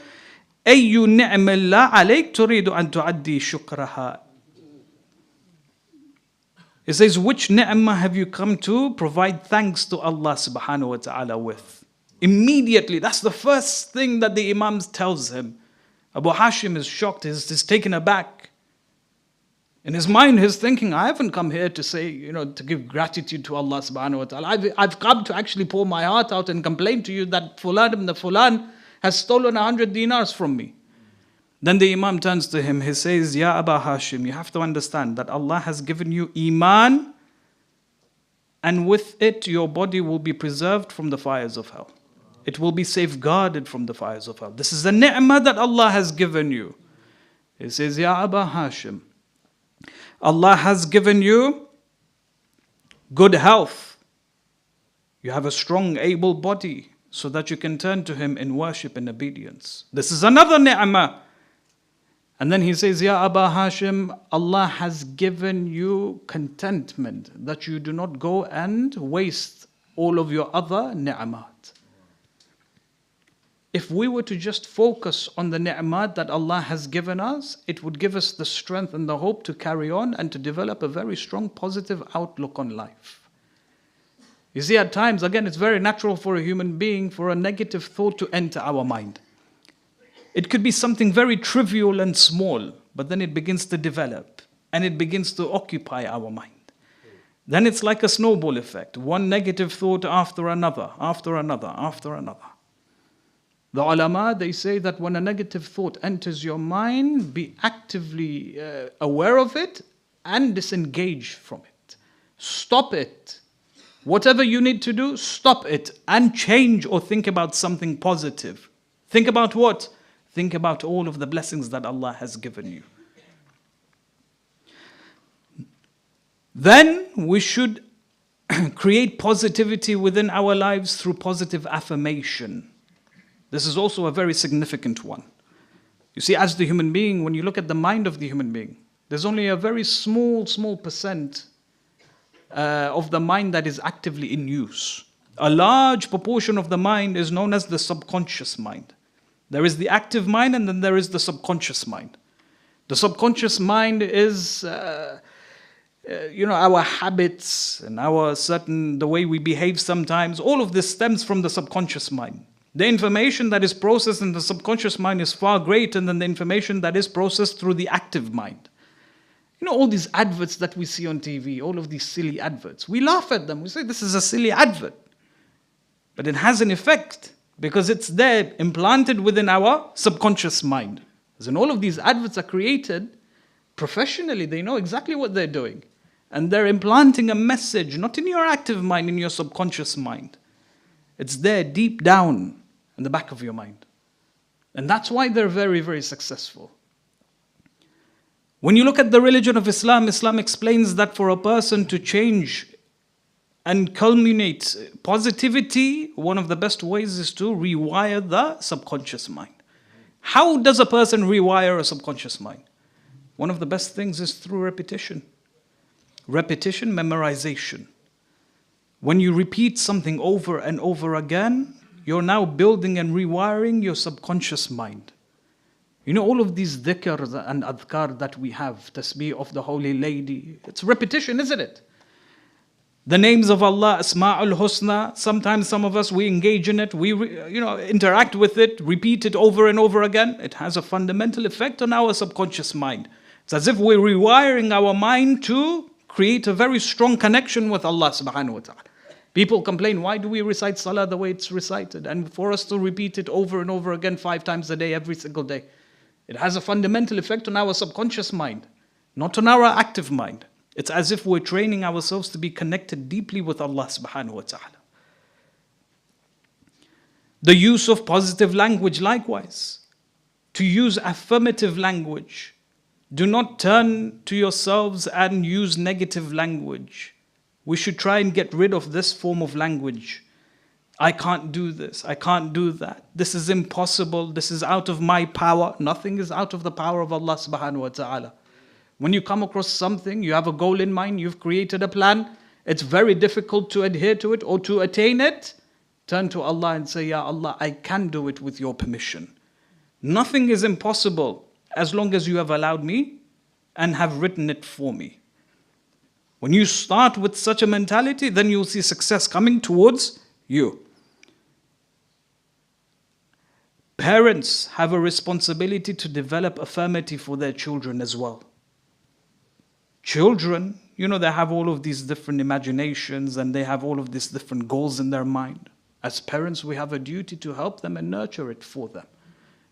ayyu ni'millah alayk turidu an tu'addi shukraha. He says, which ni'mah have you come to provide thanks to Allah subhanahu wa ta'ala with? Immediately, that's the first thing that the Imam tells him. Abu Hashim is shocked, he's taken aback. In his mind, he's thinking, I haven't come here to say, to give gratitude to Allah subhanahu wa ta'ala. I've come to actually pour my heart out and complain to you that Fulan ibn Fulan has stolen 100 dinars from me. Then the Imam turns to him, he says, Ya Aba Hashim, you have to understand that Allah has given you Iman, and with it your body will be preserved from the fires of hell. It will be safeguarded from the fires of hell. This is a ni'mah that Allah has given you. He says, Ya Aba Hashim, Allah has given you good health. You have a strong, able body so that you can turn to Him in worship and obedience. This is another ni'mah. And then he says, Ya Aba Hashim, Allah has given you contentment that you do not go and waste all of your other ni'mat. If we were to just focus on the ni'mat that Allah has given us, it would give us the strength and the hope to carry on and to develop a very strong positive outlook on life. You see, at times, again, it's very natural for a human being for a negative thought to enter our mind. It could be something very trivial and small, but then it begins to develop and it begins to occupy our mind. Then it's like a snowball effect. One negative thought after another, after another, after another. The ulama, they say that when a negative thought enters your mind, be actively aware of it and disengage from it. Stop it. Whatever you need to do, stop it and change or think about something positive. Think about what? Think about all of the blessings that Allah has given you. Then we should create positivity within our lives through positive affirmation. This is also a very significant one. You see, as the human being, when you look at the mind of the human being, there's only a very small percent of the mind that is actively in use. A large proportion of the mind is known as the subconscious mind. There is the active mind and then there is the subconscious mind. The subconscious mind is, our habits and the way we behave sometimes. All of this stems from the subconscious mind. The information that is processed in the subconscious mind is far greater than the information that is processed through the active mind. All these adverts that we see on TV, all of these silly adverts, we laugh at them. We say, this is a silly advert. But it has an effect because it's there, implanted within our subconscious mind. As in all of these adverts are created professionally, they know exactly what they're doing. And they're implanting a message, not in your active mind, in your subconscious mind. It's there deep down in the back of your mind. And that's why they're very, very successful. When you look at the religion of Islam, Islam explains that for a person to change and culminate positivity, one of the best ways is to rewire the subconscious mind. How does a person rewire a subconscious mind? One of the best things is through repetition. Repetition, memorization. When you repeat something over and over again, you're now building and rewiring your subconscious mind. All of these dhikr and adhkar that we have, tasbih of the Holy Lady, it's repetition, isn't it? The names of Allah, Asma'ul Husna, sometimes some of us, we engage in it, we interact with it, repeat it over and over again. It has a fundamental effect on our subconscious mind. It's as if we're rewiring our mind to create a very strong connection with Allah subhanahu wa ta'ala. People complain, why do we recite salah the way it's recited? And for us to repeat it over and over again 5 times a day, every single day. It has a fundamental effect on our subconscious mind, not on our active mind. It's as if we're training ourselves to be connected deeply with Allah subhanahu wa ta'ala. The use of positive language likewise. To use affirmative language. Do not turn to yourselves and use negative language. We should try and get rid of this form of language. I can't do this, I can't do that. This is impossible, this is out of my power. Nothing is out of the power of Allah subhanahu wa ta'ala. When you come across something, you have a goal in mind, you've created a plan, it's very difficult to adhere to it or to attain it, turn to Allah and say, Ya Allah, I can do it with your permission. Nothing is impossible as long as you have allowed me and have written it for me. When you start with such a mentality, then you'll see success coming towards you. Parents have a responsibility to develop affirmity for their children as well. Children, they have all of these different imaginations and they have all of these different goals in their mind. As parents, we have a duty to help them and nurture it for them.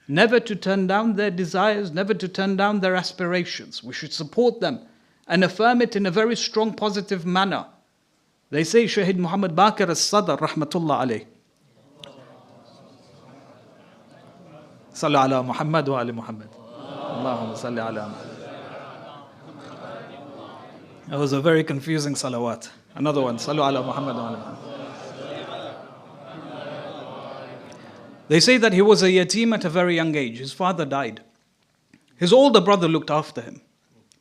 Never to turn down their desires, never to turn down their aspirations. We should support them and affirm it in a very strong, positive manner. They say Shahid Muhammad Baqir as-Sadr, rahmatullah alayh. Sallu ala Muhammad wa ali Muhammad. Allahumma salli ala Muhammad. That was a very confusing salawat. Another one. Sallu ala Muhammad wa ali Muhammad. They say that he was a yatim at a very young age. His father died. His older brother looked after him.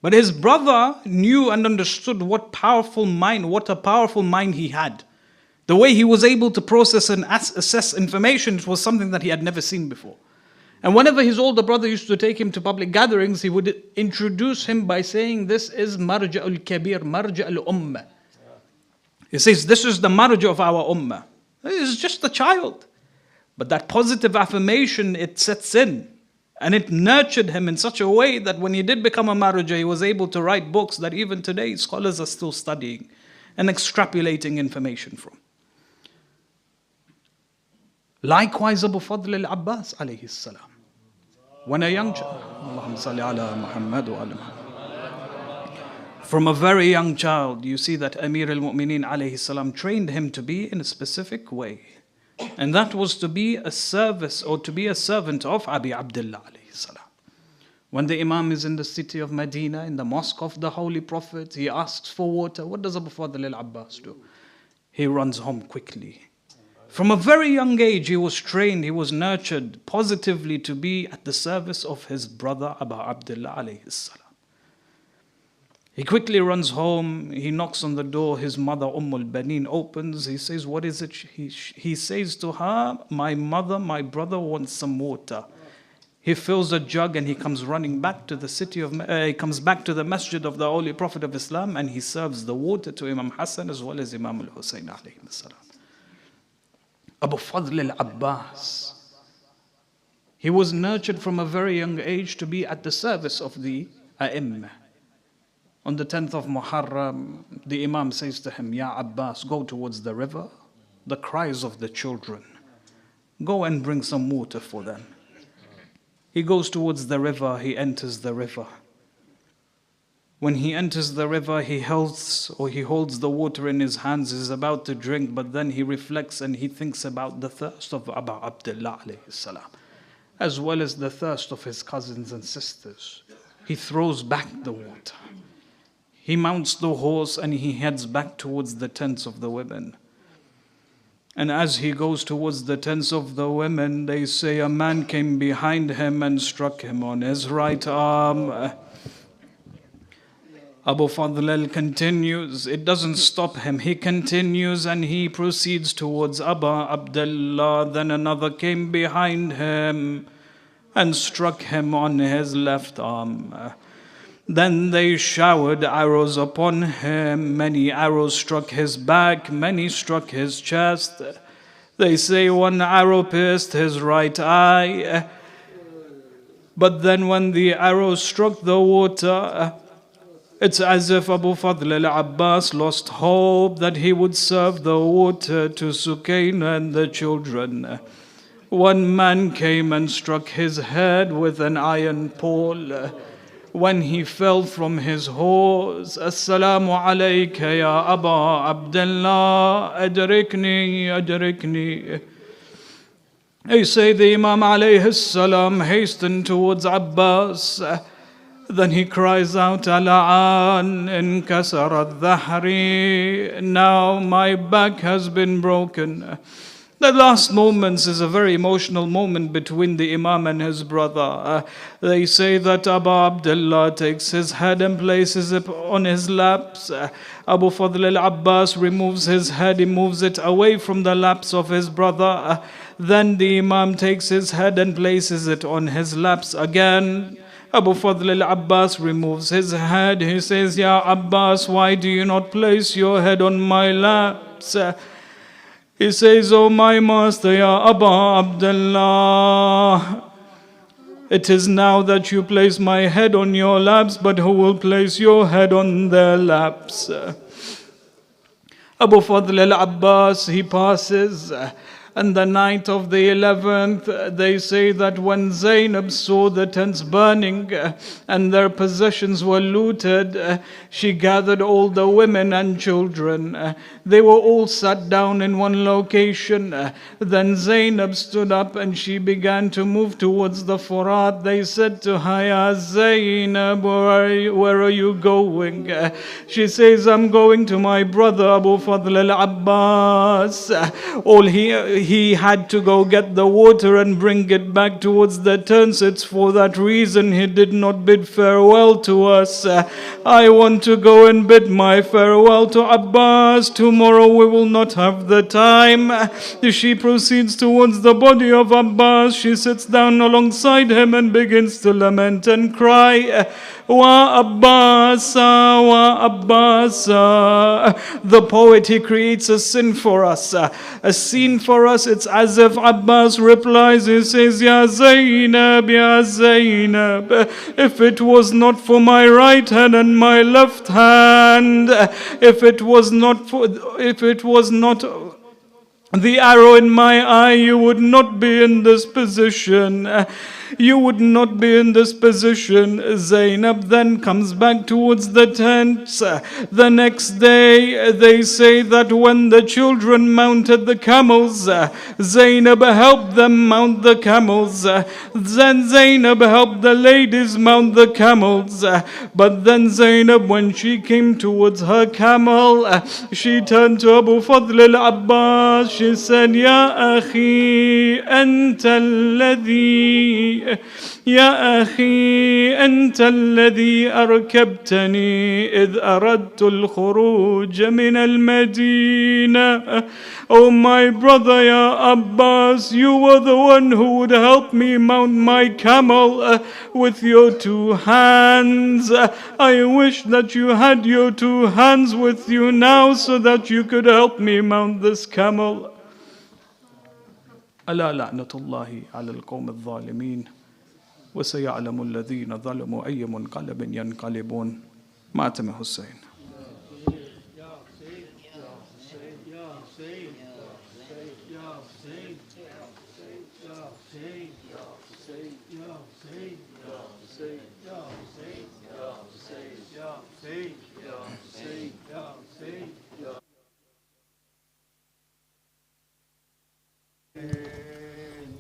But his brother knew and understood what a powerful mind he had. The way he was able to process and assess information, it was something that he had never seen before. And whenever his older brother used to take him to public gatherings, he would introduce him by saying, this is Marja'ul Kabir, Marja'ul Ummah. He says, this is the marja of our ummah. This is just a child. But that positive affirmation, it sets in. And it nurtured him in such a way that when he did become a marja, he was able to write books that even today scholars are still studying and extrapolating information from. Likewise, Abu Fadl al-Abbas alayhi salam. When a young child, Allahumma salli ala Muhammad wa ala Muhammad. From a very young child, you see that Amir al-Mu'mineen alayhi salam trained him to be in a specific way. And that was to be a service or to be a servant of Abi Abdullah alayhi salam. When the Imam is in the city of Medina, in the mosque of the Holy Prophet, he asks for water. What does Abu Fadl al-Abbas do? He runs home quickly. From a very young age, he was trained, he was nurtured positively to be at the service of his brother Abu Abdullah alayhi salam. He quickly runs home, he knocks on the door, his mother al-Baneen opens, he says, what is it? He says to her, my brother wants some water. He fills a jug and he comes running back to the he comes back to the masjid of the Holy Prophet of Islam and he serves the water to Imam Hassan as well as Imam al-Hussein alayhi salam. Abu Fadl al-Abbas, he was nurtured from a very young age to be at the service of the A'imma. On the 10th of Muharram, the Imam says to him, Ya Abbas, go towards the river, the cries of the children. Go and bring some water for them. He goes towards the river, he enters the river. When he enters the river, he holds the water in his hands, he's about to drink, but then he reflects and he thinks about the thirst of Abu Abdullah alayhi salam, as well as the thirst of his cousins and sisters. He throws back the water. He mounts the horse and he heads back towards the tents of the women. And as he goes towards the tents of the women, they say a man came behind him and struck him on his right arm. Abu Fadl continues, it doesn't stop him. He continues and he proceeds towards Abu Abdullah. Then another came behind him and struck him on his left arm. Then they showered arrows upon him. Many arrows struck his back, many struck his chest. They say one arrow pierced his right eye. But then when the arrow struck the water, it's as if Abu Fadl al-Abbas lost hope that he would serve the water to Sukaina and the children. One man came and struck his head with an iron pole. When he fell from his horse, Assalamu alayka ya Aba Abdullah, adrikni, adrikni. They say the Imam alayhi salam hastened towards Abbas. Then he cries out, Ala'an inkasarat dhahri. Now my back has been broken. The last moments is a very emotional moment between the Imam and his brother. They say that Abu Abdullah takes his head and places it on his laps. Abu Fadl al-Abbas removes his head, he moves it away from the laps of his brother. Then the Imam takes his head and places it on his laps again. Abu Fadl al-Abbas removes his head. He says, Ya Abbas, why do you not place your head on my laps? He says, Oh my master, Ya Abu Abdullah, It is now that you place my head on your laps, but who will place your head on their laps? Abu Fadl al-Abbas, he passes, and the night of the 11th, they say that when Zainab saw the tents burning and their possessions were looted, she gathered all the women and children. They were all sat down in one location. Then Zainab stood up and she began to move towards the Furat. They said to her, Ya Zainab, where are you going? She says, I'm going to my brother Abu Fadl al-Abbas. All he had to go get the water and bring it back towards the tents. It's for that reason he did not bid farewell to us. I want to go and bid my farewell to Abbas. Tomorrow we will not have the time. She proceeds towards the body of Abbas. She sits down alongside him and begins to lament and cry. Wa Abbasa, wa Abbasa. The poet, he creates a scene for us. A scene for us. It's as if Abbas replies, he says, Ya Zainab, Ya Zainab. If it was not for my right hand and my left hand, if it was not the arrow in my eye, you would not be in this position. You would not be in this position. Zainab then comes back towards the tents. The next day, they say that when the children mounted the camels, Zainab helped them mount the camels. Then Zainab helped the ladies mount the camels. But then Zainab, when she came towards her camel, she turned to Abu Fadl al-Abbas. She said, Ya akhi, anta alladhi يا أخي أنت الذي أركبتني إذ أردت الخروج من المدينة. Oh my brother, Ya Abbas, you were the one who would help me mount my camel with your two hands. I wish that you had your two hands with you now so that you could help me mount this camel. ألا لعنة الله على القوم الظالمين وسيعلم الذين ظلموا أي منقلب ينقلبون. ماتم حسين.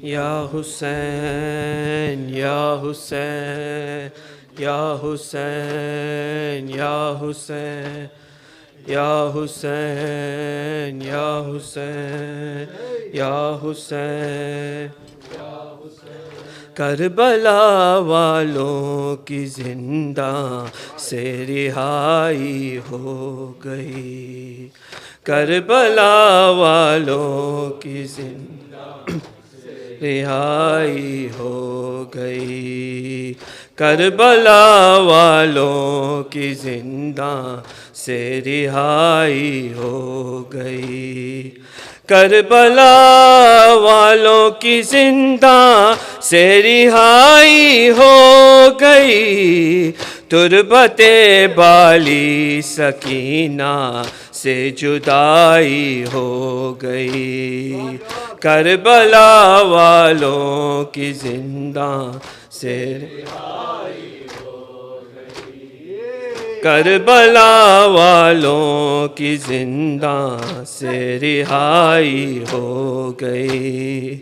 Ya Hussein, Ya Hussein, Ya Hussein, Ya Hussein, Ya Hussein, Ya Hussein, Ya Hussein. Karbala वालों की जिंदा से रिहाई हो गई. करबला वालों की जिंदा रिहाई हो गई. करबला वालों की जिंदा से रिहाई हो गई. करबला वालों की जिंदा से रिहाई हो गई. तुरबते बाली सकीना से जुदाई हो गई. करबला वालों की जिंदा से करबला वालों की जिंदा से रिहाई हो गई.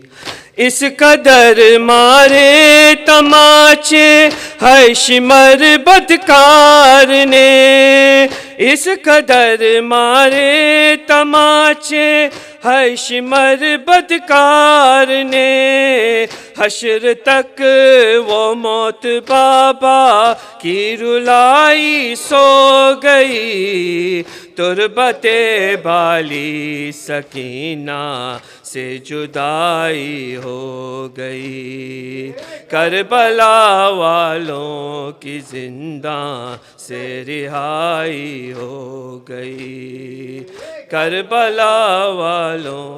इस कदर मारे तमाचे है शिमर बदकार ने. इस कदर मारे तमाचे है शिमर बदकार ने. हश्र तक वो मौत बाबा की रुलाई सो गई. तुरबते बाली सकीना से जुदाई हो गई. करबला वालों की जिंदा से रिहाई हो गई. करबला वालों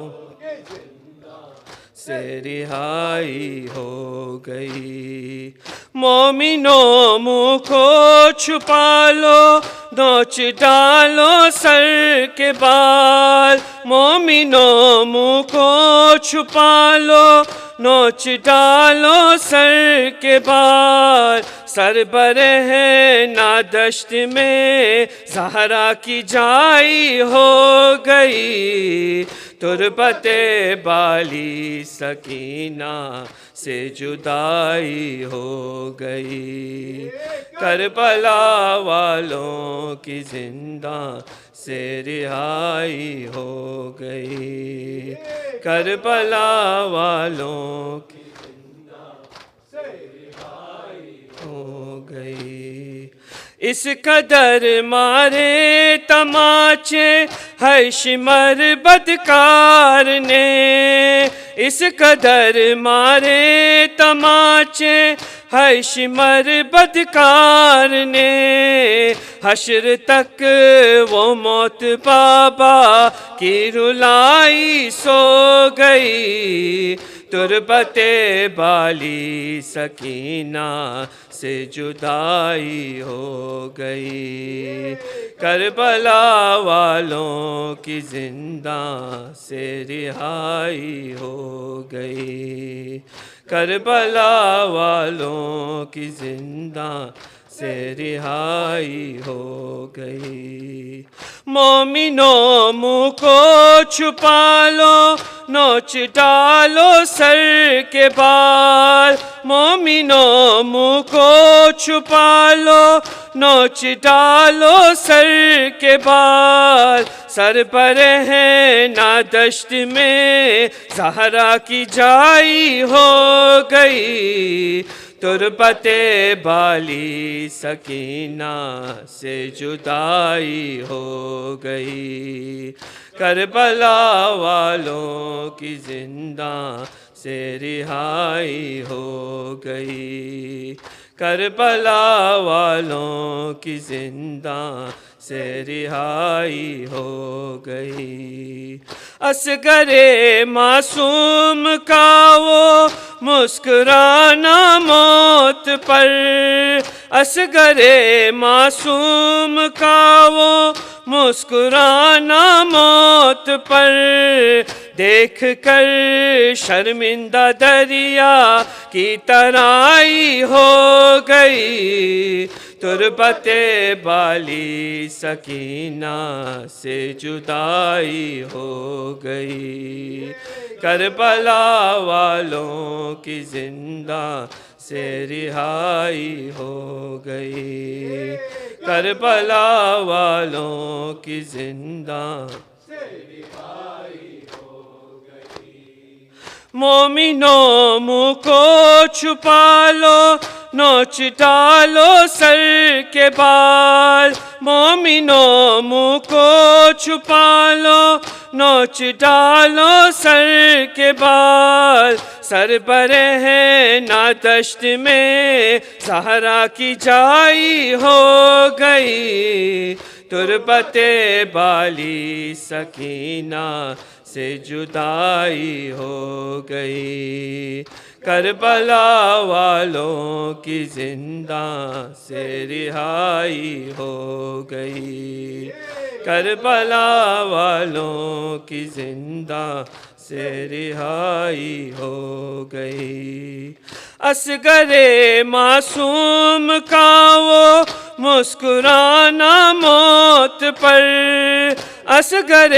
سے رہائی ہو گئی. مومنوں منہ کو چھپا لو نوچ ڈالو سر کے بال. مومنوں منہ کو چھپا لو نوچ ڈالو سر کے بال. سر برہے نادشت میں زہرا کی جائی ہو گئی. تربت بالی سکینہ سے جدائی ہو گئی. کربلا والوں کی زندہ سے رہائی ہو گئی. کربلا والوں کی زندہ سے رہائی ہو گئی. اس قدر مارے تماچے ہے شمر بدکار نے. اس قدر مارے تماچے ہے شمر بدکار نے. حشر تک وہ موت بابا کی رلائی سو گئی. تربت بالی سکینہ سے جدائی ہو گئی. کربلا والوں کی زندہ سے رہائی ہو گئی. کربلا والوں کی زندہ سے رہائی ہو گئی. مومنوں منہ کو چھپا لو نوچ ڈالو سر کے بال. مومنوں منہ کو چھپا لو نوچ ڈالو سر کے بال. سر پر ہے نادشت میں زہرا کی جائی ہو گئی. تربت بالی سکینہ سے جدائی ہو گئی. کربلا والوں کی زندہ سے رہائی ہو گئی. کربلا والوں کی زندہ سے رہائی ہو گئی. اصغر معصوم کا وہ مسکرانا موت پر. اصغر معصوم کا وہ مسکرانا موت پر. دیکھ کر شرمندہ دریا کی ترائی ہو گئی. تربت بالی سکینہ سے جدائی ہو گئی. کربلا والوں کی زندہ سے رہائی ہو گئی. کربلا والوں کی زندہ سے رہائی ہو گئی. مومنوں منہ کو چھپا لو نوچ ڈالو سر کے بال. مومنوں منہ کو چھپا لو نوچ ڈالو سر کے بال. سر برہے نادشت میں زہرا کی جائی ہو گئی. تربت بالی سکینہ سے جدائی ہو گئی. کربلا والوں کی زندہ سے رہائی ہو گئی. کربلا والوں کی زندہ سے رہائی ہو گئی. اصغر معصوم کا وہ مسکرانا موت پر. اصغر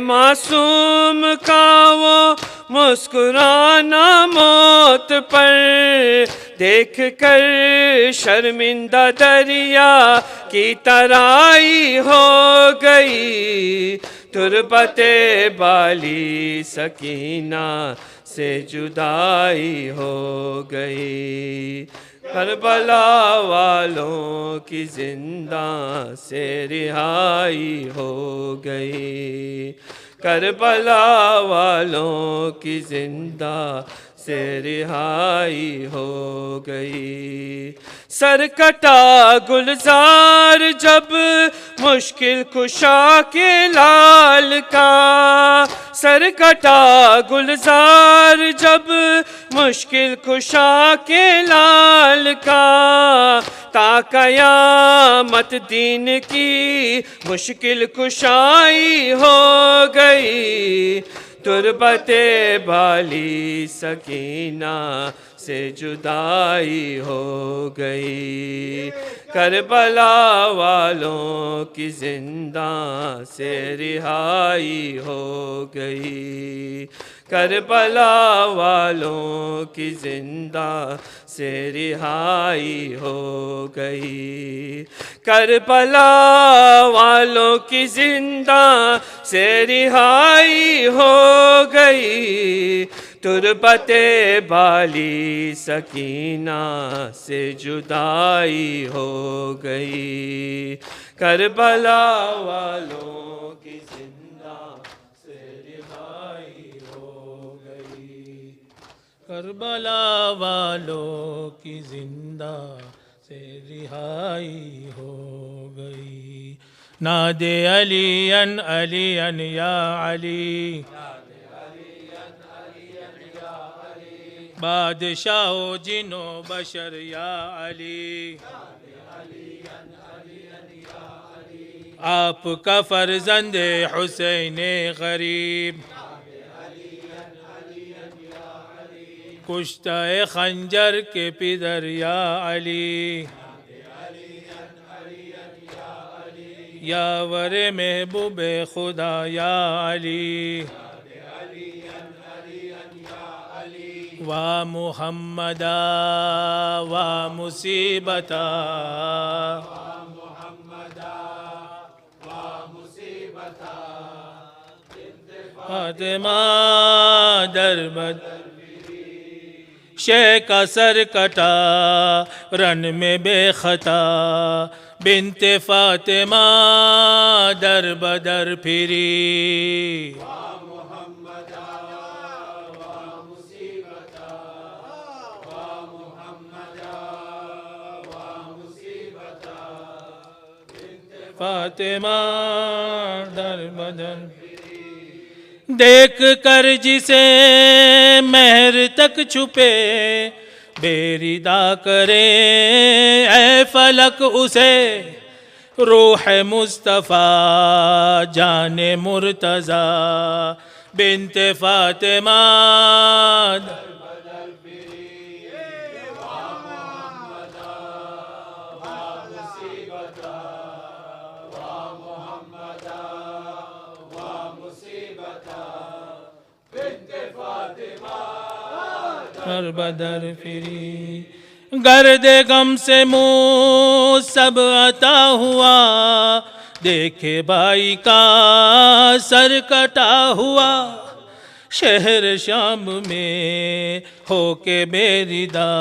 معصوم کا وہ مسکرانا موت پر. دیکھ کر شرمندہ دریا کی ترائی ہو گئی. تربت بالی سکینہ سے جدائی ہو گئی. کربلا والوں کی زندہ سے رہائی ہو گئی. کربلا والوں کی زندہ سے رہائی ہو گئی. سر کٹا گلزار جب مشکل کشا کے لال کا، سر کٹا گلزار جب مشکل کشا کے لال کا، تا قیامت دین کی مشکل کشائی ہو گئی. تربت بالی سکینہ سے جدائی ہو گئی. کربلا والوں کی زندہ سے رہائی ہو گئی. کربلا والوں کی زندہ سے رہائی ہو گئی. کربلا والوں کی زندہ سے رہائی ہو گئی. تربت بالی سکینہ سے جدائی ہو گئی. کربلا والوں کی زندہ سے رہائی ہو گئی. کربلا والوں کی زندہ سے رہائی ہو گئی. نادے علی علی یا علی، بادشاہ و جن و بشر یا علی، آپ کا فرزند حسین غریب، کشتہ خنجر کے پدر یا علی، یاور محبوب خدا یا علی، وا محمدا وا مصیبتا، فاطمہ در بدر، شیخ کا سر کٹا رن میں بے خطا، بنت فاطمہ در بدر پھری. فاطمہ در بدر دیکھ کر جسے مہر تک چھپے، بیریدا کرے اے فلک اسے، روح مصطفیٰ جان مرتضیٰ، بنت فاطمہ در بدر پھری. گرد غم سے منہ سب عطا ہوا، دیکھے بھائی کا سر کٹا ہوا. شہر شام میں ہو کے بیریدا،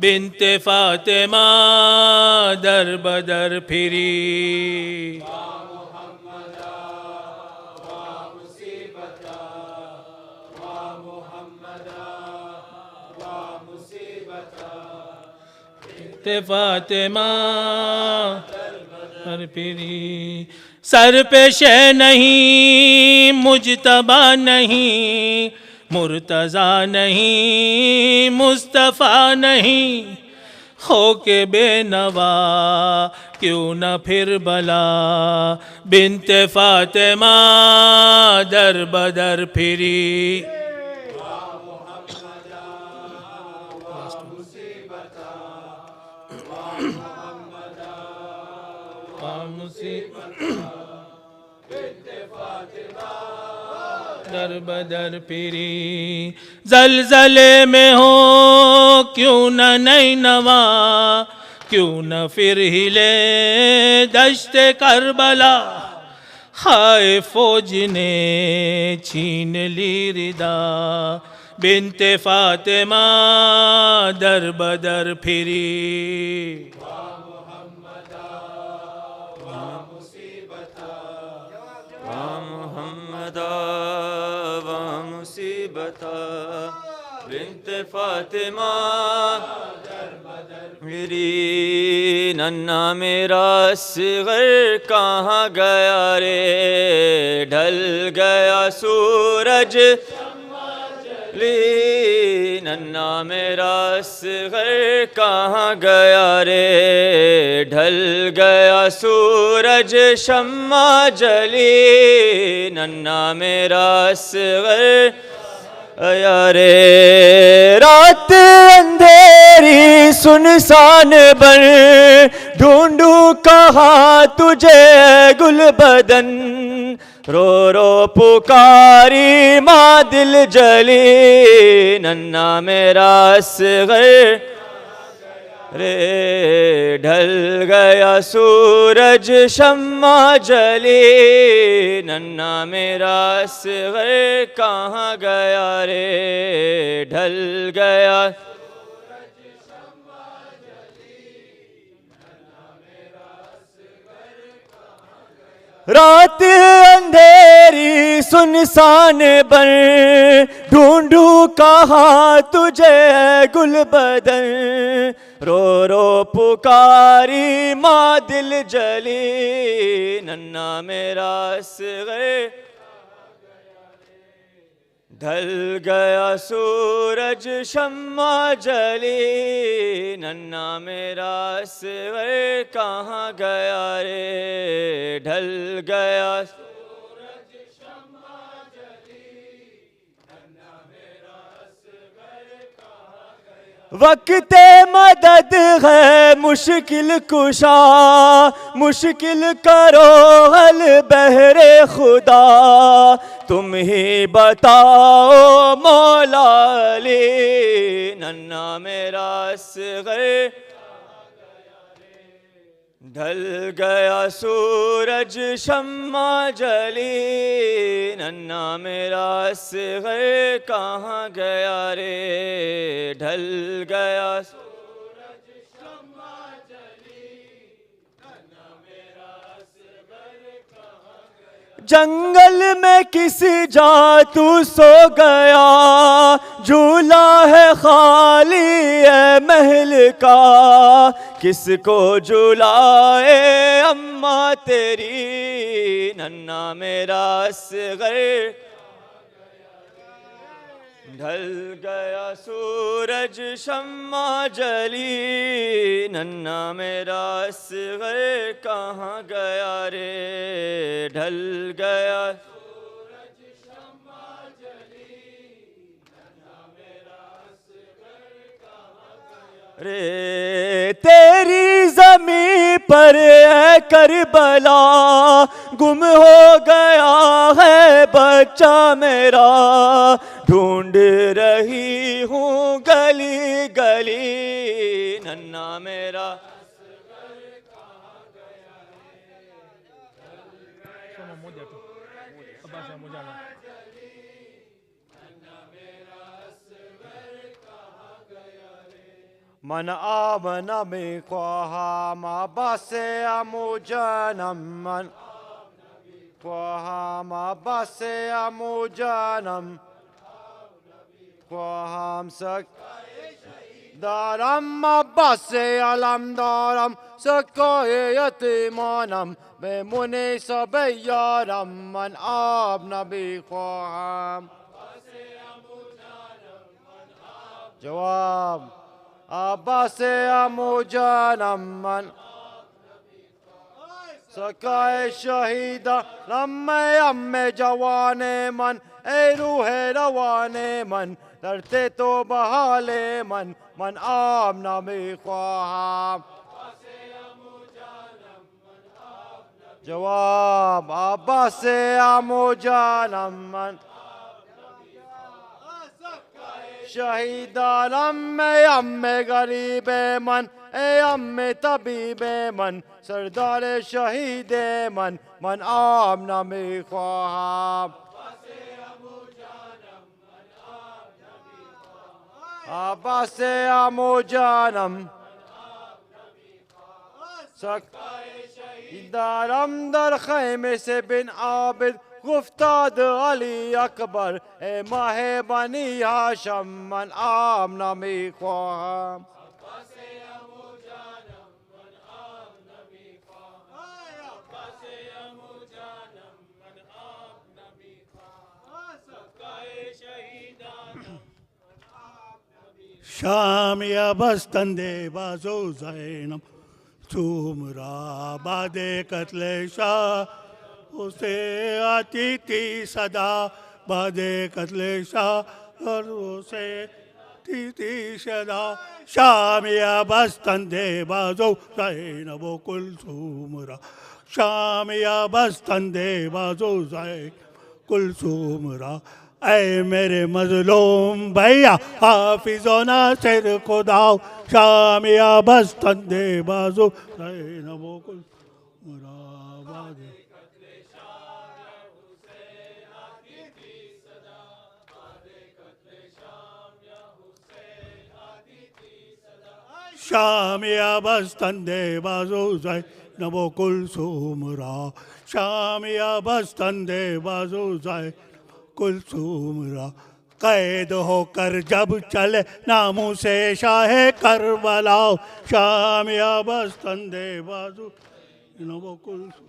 بنت فاطمہ در بدر پھری. فاطمہ در پھری. سر پہ شے نہیں، مجتبیٰ نہیں، مرتضیٰ نہیں، مصطفیٰ نہیں، ہو کے بے نوا کیوں نہ پھر بلا، بنت فاطمہ در بدر پھری. در بدر پھری. زلزلے میں ہو کیوں نہ نئی نوا، کیوں نہ پھر ہلے دشت کربلا، ہائے فوج نے چھین لی ردا، بنت فاطمہ در بدر پھری. مصیبتا بنت فاطمہ میری ننا میرا اصغر کہاں گیا رے ڈھل گیا سورج لی ننا میرا اصغر کہاں گیا رے ڈھل گیا سورج شمع جلی ننا میرا اصغر آیا رے رات اندھیری سنسان بن ڈھونڈوں کہاں تجھے گل بدن رو رو پکاری ماں دل جلی ننا میرا اصغر رے ڈھل گیا سورج شمع جلی ننا میرا اصغر کہاں گیا رے ڈھل گیا رات اندھیری سنسان بن ڈھونڈوں کہاں تجھے گل بدن رو رو پکاری ماں دل جلی ننا میرا اصغر ڈھل گیا سورج شمع جلی ننا میرا اصغر کہاں گیا رے ڈھل گیا سورج شمع جلی ننا میرا اصغر کہاں گیا وقت مدد ہے مشکل کشا مشکل کرو حل بہر خدا تم ہی بتاؤ مولا علی ننا میرا اصغر ڈھل گیا سورج شمع جلی ننا میرا اصغر کہاں گیا رے ڈھل گیا سورج شمع جلی ننا میرا اصغر کہاں گیا جنگل میں کس جا تو سو گیا جھولا ہے خالی ہے محل کا کس کو جھلائے اماں تیری ننا میرا اصغر ڈھل گیا سورج شمع جلی ننا میرا اصغر کہاں گیا رے ڈھل گیا سورج شمع جلی ننا میرا اصغر کہاں گیا رے تیری زمین پر ہے کربلا گم ہو گیا ہے بچہ میرا ڈھونڈ رہی ہوں گلی گلی ننا میرا من آمن بخواہم عباس امو جانم من خواہم عباس امو جانم خواہم سک دارم عباس علم دارم سکای یتیمانم به منیسب یارم من آب نبی خواهم جواب عباس امو جانم من سکای شهیدا ام جوان من ای روح روان من درد تو بحال من آب نمی خواهم جواب عباس امو جانم من شهیدان ام غریب من ای ام طبیب من سردار شهید من آب نمی خواهم عباس امو جانم دارم در خیمه سے بن عابد گفتاد علی اکبر ای ماه بنی هاشم من آمنا میخواهم شامی بستنده بازو زینب تومرا بعد قتل شاہ اسے آتی تھی صدا بعد قتل شاہ اور اسے آتی تھی صدا شامی بستنده بازو زینب و کلثوم را شامی بستنده بازو زینب کلثوم را اے میرے مظلوم بھیا حافظ و ناصر خدا شامی بستنده بازو زینب و کلثوم را بعد شامی بستنده بازو زینب و کلثوم را شامی بستنده بازو زینب کلثوم را قید ہو کر جب چلے ناموں سے شاہ کربلا شامی بستنده بازو زینب و کلثوم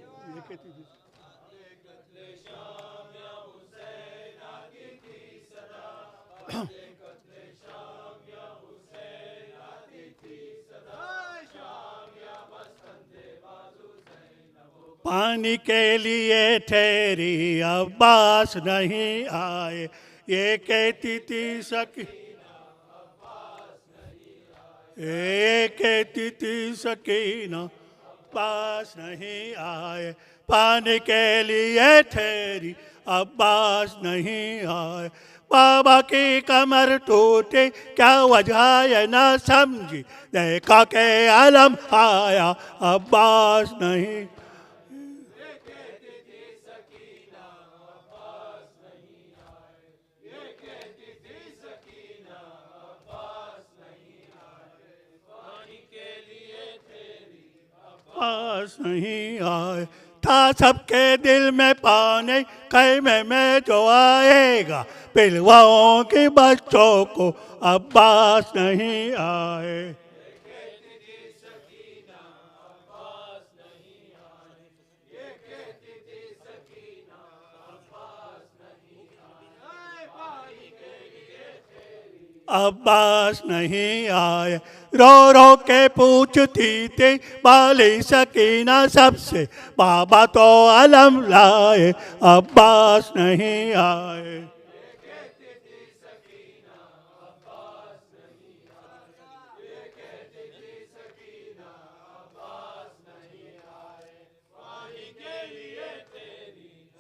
پانی کے لیے ٹھہری عباس نہیں آئے یہ کہتی تھی یہ کہتی تھی سکینہ عباس نہیں آئے پانی کے لیے ٹھہری عباس نہیں آئے بابا کی کمر ٹوٹی کیا وجہ یہ نہ سمجھی دیکھا کہ علم آیا عباس نہیں عباس نہیں آئے تھا سب کے دل میں پانی خیمے میں جو آئے گا پلواؤں کی بچوں کو عباس نہیں آئے عباس نہیں آئے رو رو کے پوچھتی تھی بالی سکینہ سب سے بابا تو علم لائے عباس نہیں آئے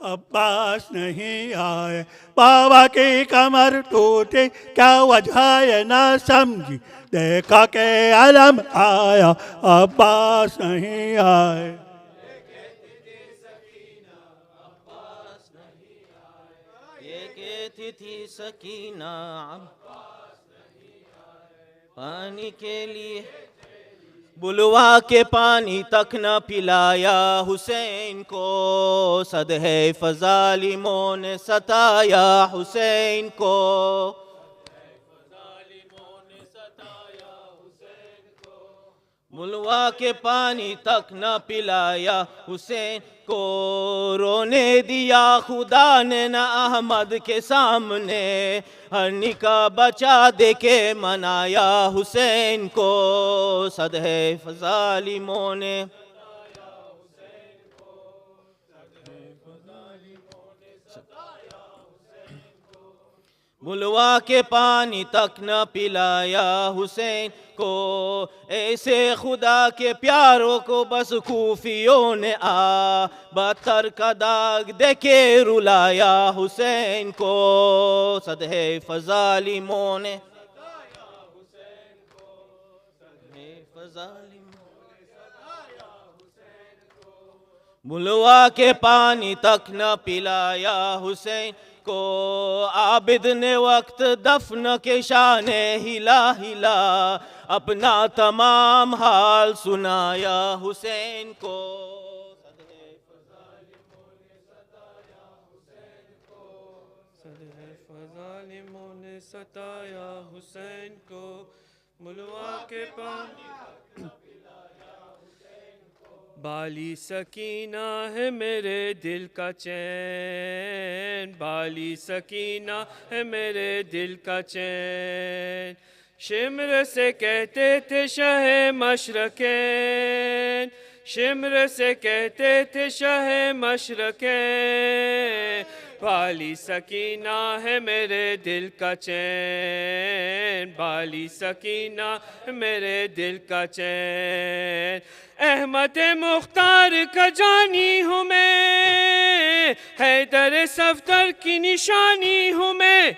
عباس نہیں آئے بابا کی کمر ٹوٹی کیا وجہ یہ نہ سمجھی دیکھا کہ علم آیا عباس نہیں آئے یہ کہتی تھی سکینہ پانی کے لیے بلوا کے پانی تک نہ پلایا حسین کو صدہے ظالموں نے ستایا حسین کو بلوا کے پانی تک نہ پلایا حسین کو رونے دیا خدا نے نہ احمد کے سامنے ہر نکاح بچا دے کے منایا حسین کو صدہے ظالموں نے بلوا کے پانی تک نہ پلایا حسین کو ایسے خدا کے پیاروں کو بس کوفیوں نے بتر کا داغ دے کے رلایا حسین کو صدہے ظالموں نے بلوا کے پانی تک نہ پلایا حسین کو عابد نے وقت دفن کے شان ہلا ہلا اپنا تمام حال سنایا حسین کو ستایا حسین کو ملوا کے پانی بالی سکینہ ہے میرے دل کا چین بالی سکینہ ہے میرے دل کا چین شمر سے کہتے تھے شہ مشرقین شمر سے کہتے تھے شہ مشرقین بالی سکینہ ہے میرے دل کا چین بالی سکینہ ہے میرے دل کا چین احمد مختار کا جانی ہوں میں حیدر صفدر کی نشانی ہوں میں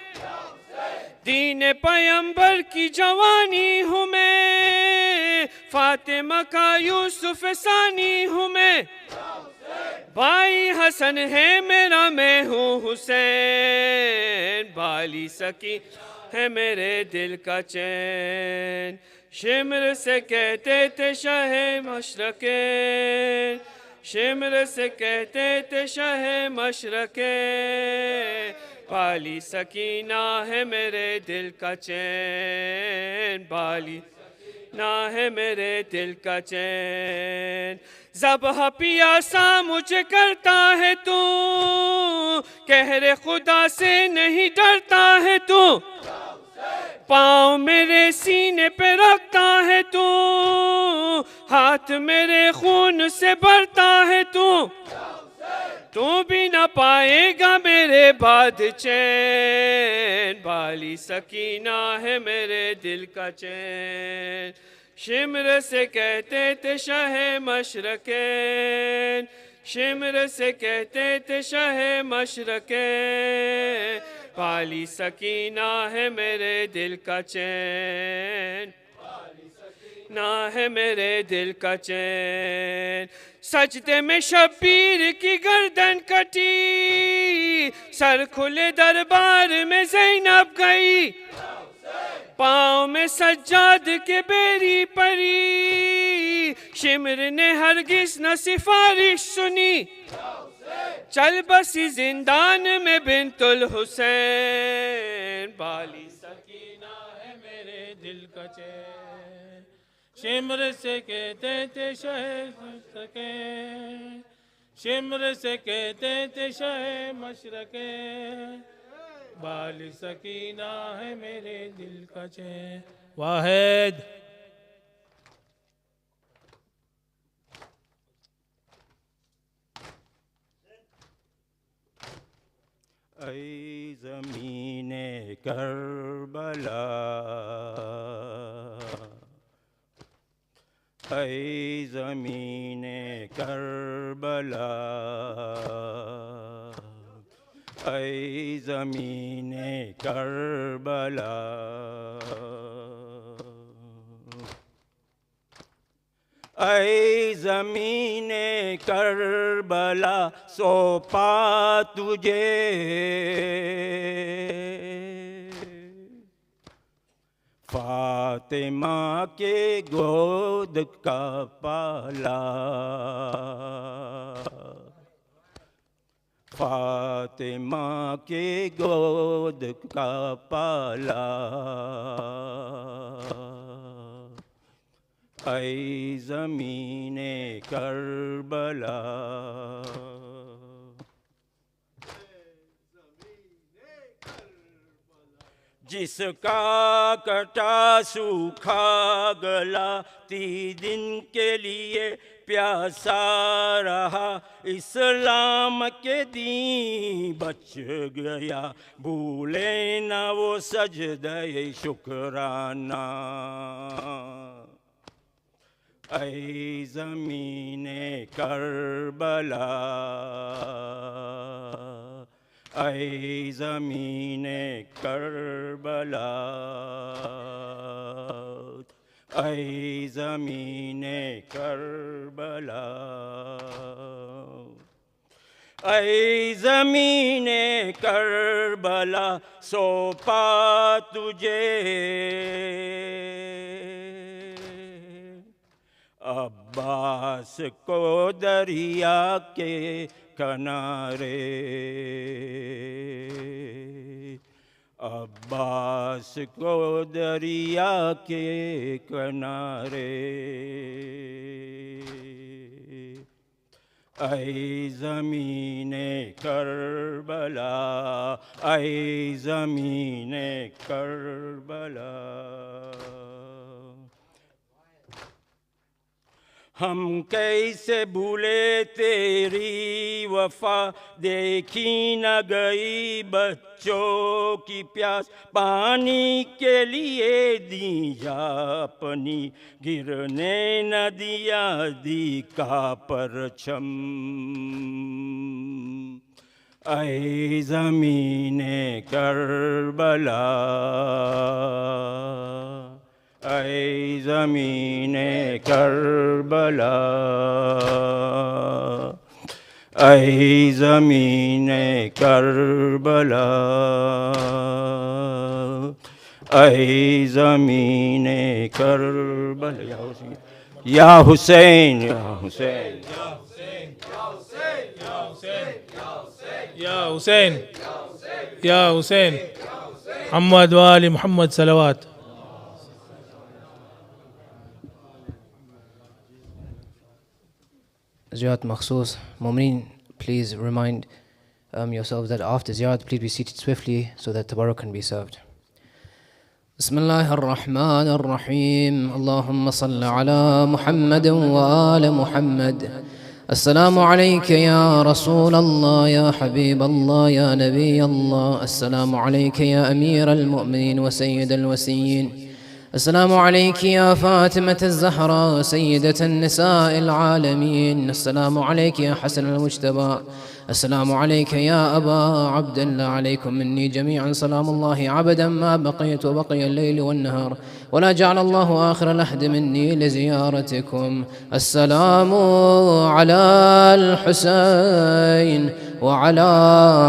دین پیمبر کی جوانی ہوں میں فاطمہ کا یوسف ثانی ہوں میں بھائی حسن ہے میرا میں ہوں حسین بالی سکی ہے میرے دل کا چین شمر سے کہتے تھے شہ مشرقین شمر سے کہتے تھے شہ مشرقین بالی سکینہ ہے میرے دل کا چین بالی سکینہ ہے میرے دل کا چین ذبح پیاسا مجھے کرتا ہے تو قہر خدا سے نہیں ڈرتا ہے تو پاؤں میرے سینے پہ رکھتا ہے تو ہاتھ میرے خون سے بھرتا ہے تو بھی نہ پائے گا میرے بعد چین بالی سکینہ ہے میرے دل کا چین شمر سے کہتے تھے شہ مشرقین شمر سے کہتے تھے شہ مشرقین بالی سکینہ ہے میرے دل کا چین نہ ہے میرے دل کا چین سجدے میں شبیر کی گردن کٹی سر کھلے دربار میں زینب گئی پاؤں میں سجاد کے بیری پڑی شمر نے ہرگز نہ سفارش سنی چل بسی زندان میں بنت الحسین بالی سکینہ ہے میرے دل کا چین شمر سے کہتے تھے شہ مشرقین شمر سے کہتے تھے شہ مشرقین بالی سکینہ ہے میرے دل کا چین واحد اے زمین کربلا اے زمین کربلا اے زمین کربلا اے زمین کربلا سوپا تجھے فاطمہ کے گود کا پالا فاطمہ کے گود کا پالا اے زمین کربلا جس کا کٹا سوکھا گلا 30 دن کے لیے پیاسا رہا اسلام کے دین بچ گیا بھولے نہ وہ سجدہ شکرانہ اے زمین کربلا اے زمین کربلا اے زمین کربلا اے زمین کربلا سوپا تجھے عباس کو دریا کے کنارے अब्बास को दरिया के किनारे ऐ ज़मीने करबला ऐ ज़मीने करबला हम कैसे भूले तेरी वफा देखी न गई बच्चों की प्यास पानी के लिए दिया अपनी गिरने न दिया दी का परचम ऐ ज़मीने करबला ऐ ज़मीने करबला ऐ ज़मीने करबला ऐ ज़मीने करबला या हुसैन या हुसैन या हुसैन या हुसैन मोहम्मद वाली Mohammad सलवात. Ziyarat Makhsus. Mu'mineen, please remind yourselves that after Ziyarat, please be seated swiftly so that Tabarak can be served. Bismillah ar-Rahman ar-Rahim. Allahumma salli ala Muhammadin wa ala Muhammad. Assalamu alayka ya Rasul Allah, ya Habib Allah, ya Nabi Allah. Assalamu alayka ya Amir al-Mu'minin wa Sayyid al-Wasiyyin. السلام عليك يا فاطمة الزهراء سيدة النساء العالمين. السلام عليك يا حسن المجتبى. السلام عليك يا أبا عبد الله. عليكم مني جميعا سلام الله عبدا ما بقيت وبقي الليل والنهار ولا جعل الله آخر العهد مني لزيارتكم. السلام على الحسين وعلى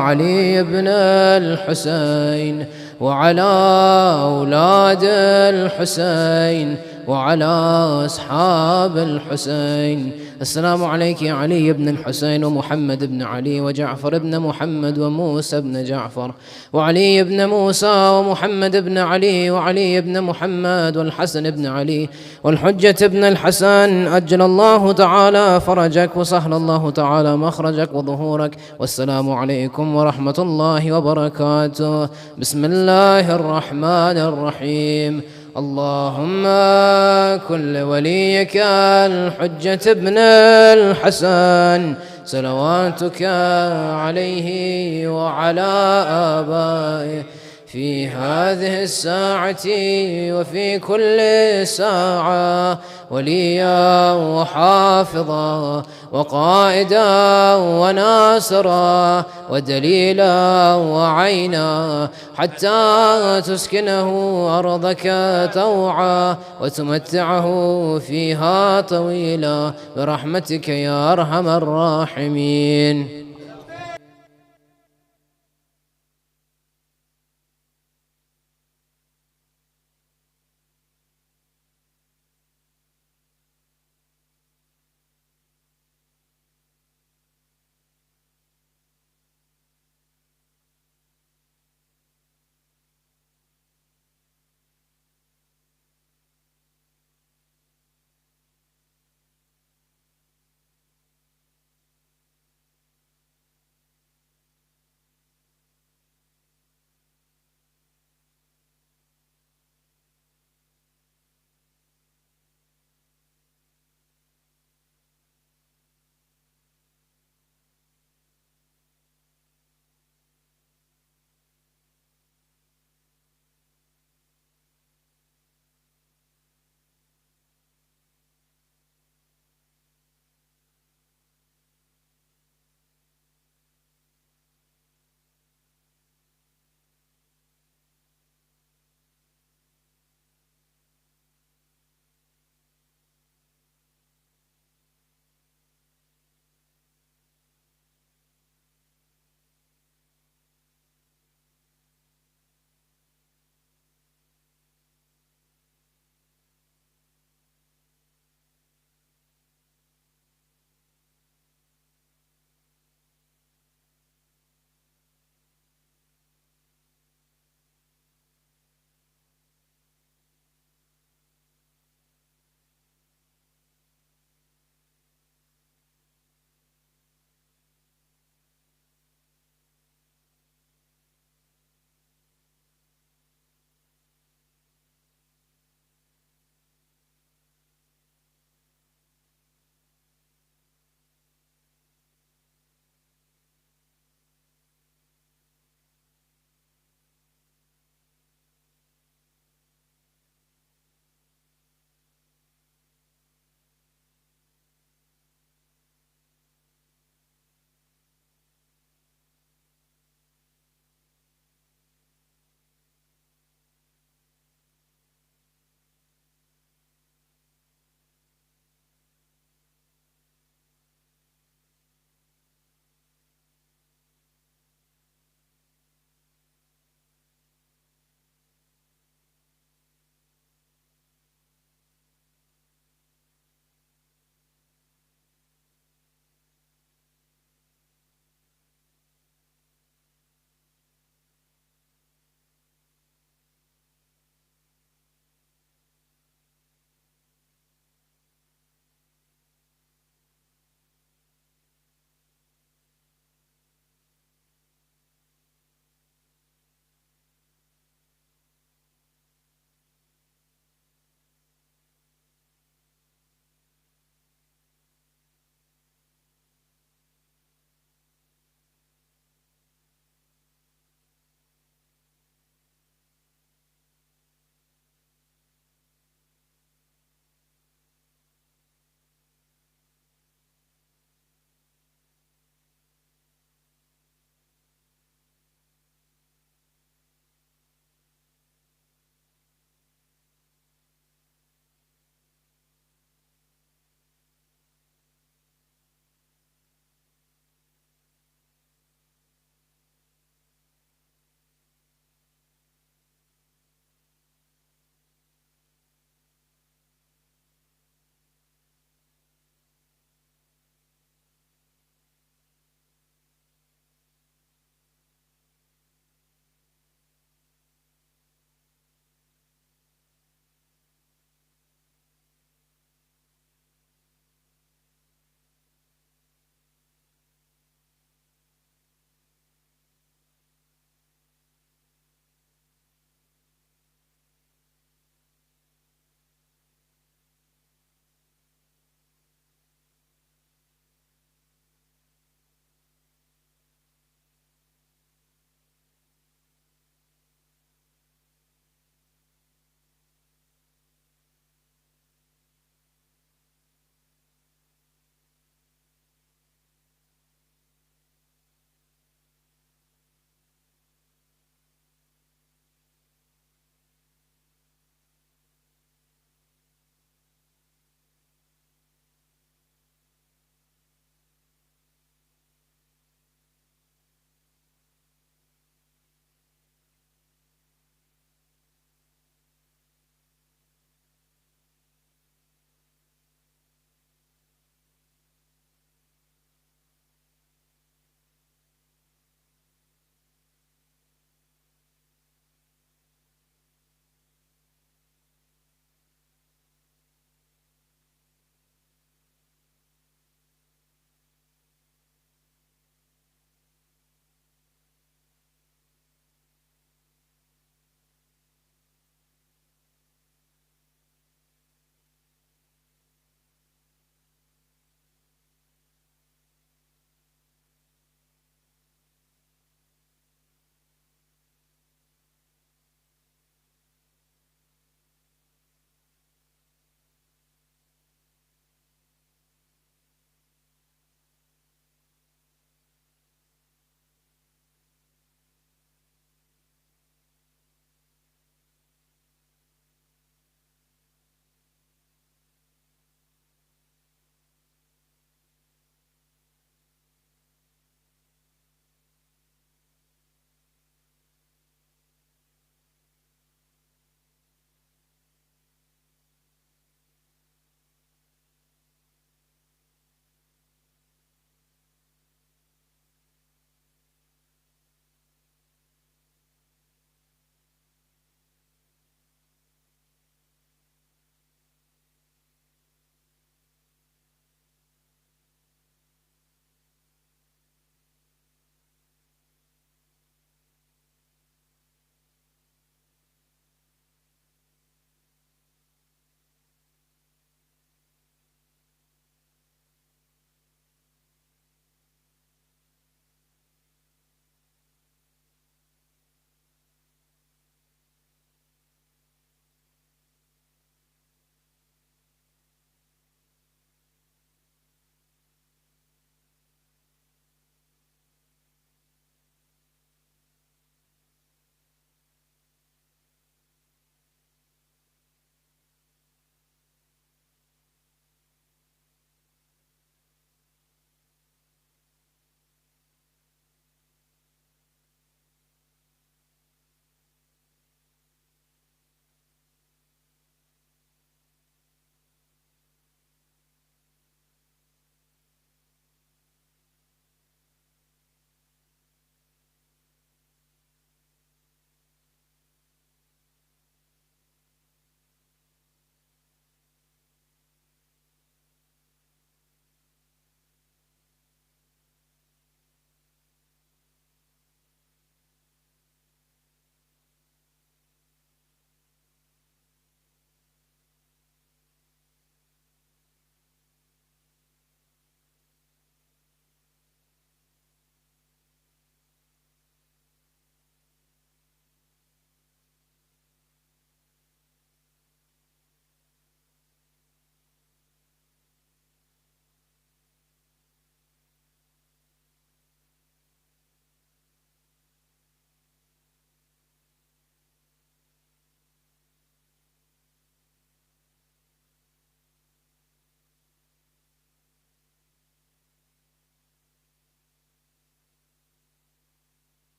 علي بن الحسين وعلى أولاد الحسين وعلى أصحاب الحسين. السلام عليك يا علي بن الحسين ومحمد بن علي وجعفر بن محمد وموسى بن جعفر وعلي بن موسى ومحمد بن علي وعلي بن محمد والحسن بن علي والحجة بن الحسن. أجل الله تعالى فرجك وسهل الله تعالى مخرجك وظهورك. والسلام عليكم ورحمة الله وبركاته. بسم الله الرحمن الرحيم. اللهم كن وليك الحجة ابن الحسن صلواتك عليه وعلى آبائه في هذه الساعة وفي كل ساعة وليا وحافظا وقائدا وناصرا ودليلا وعينا حتى تسكنه أرضك طوعا وتمتعه فيها طويلا برحمتك يا أرحم الراحمين.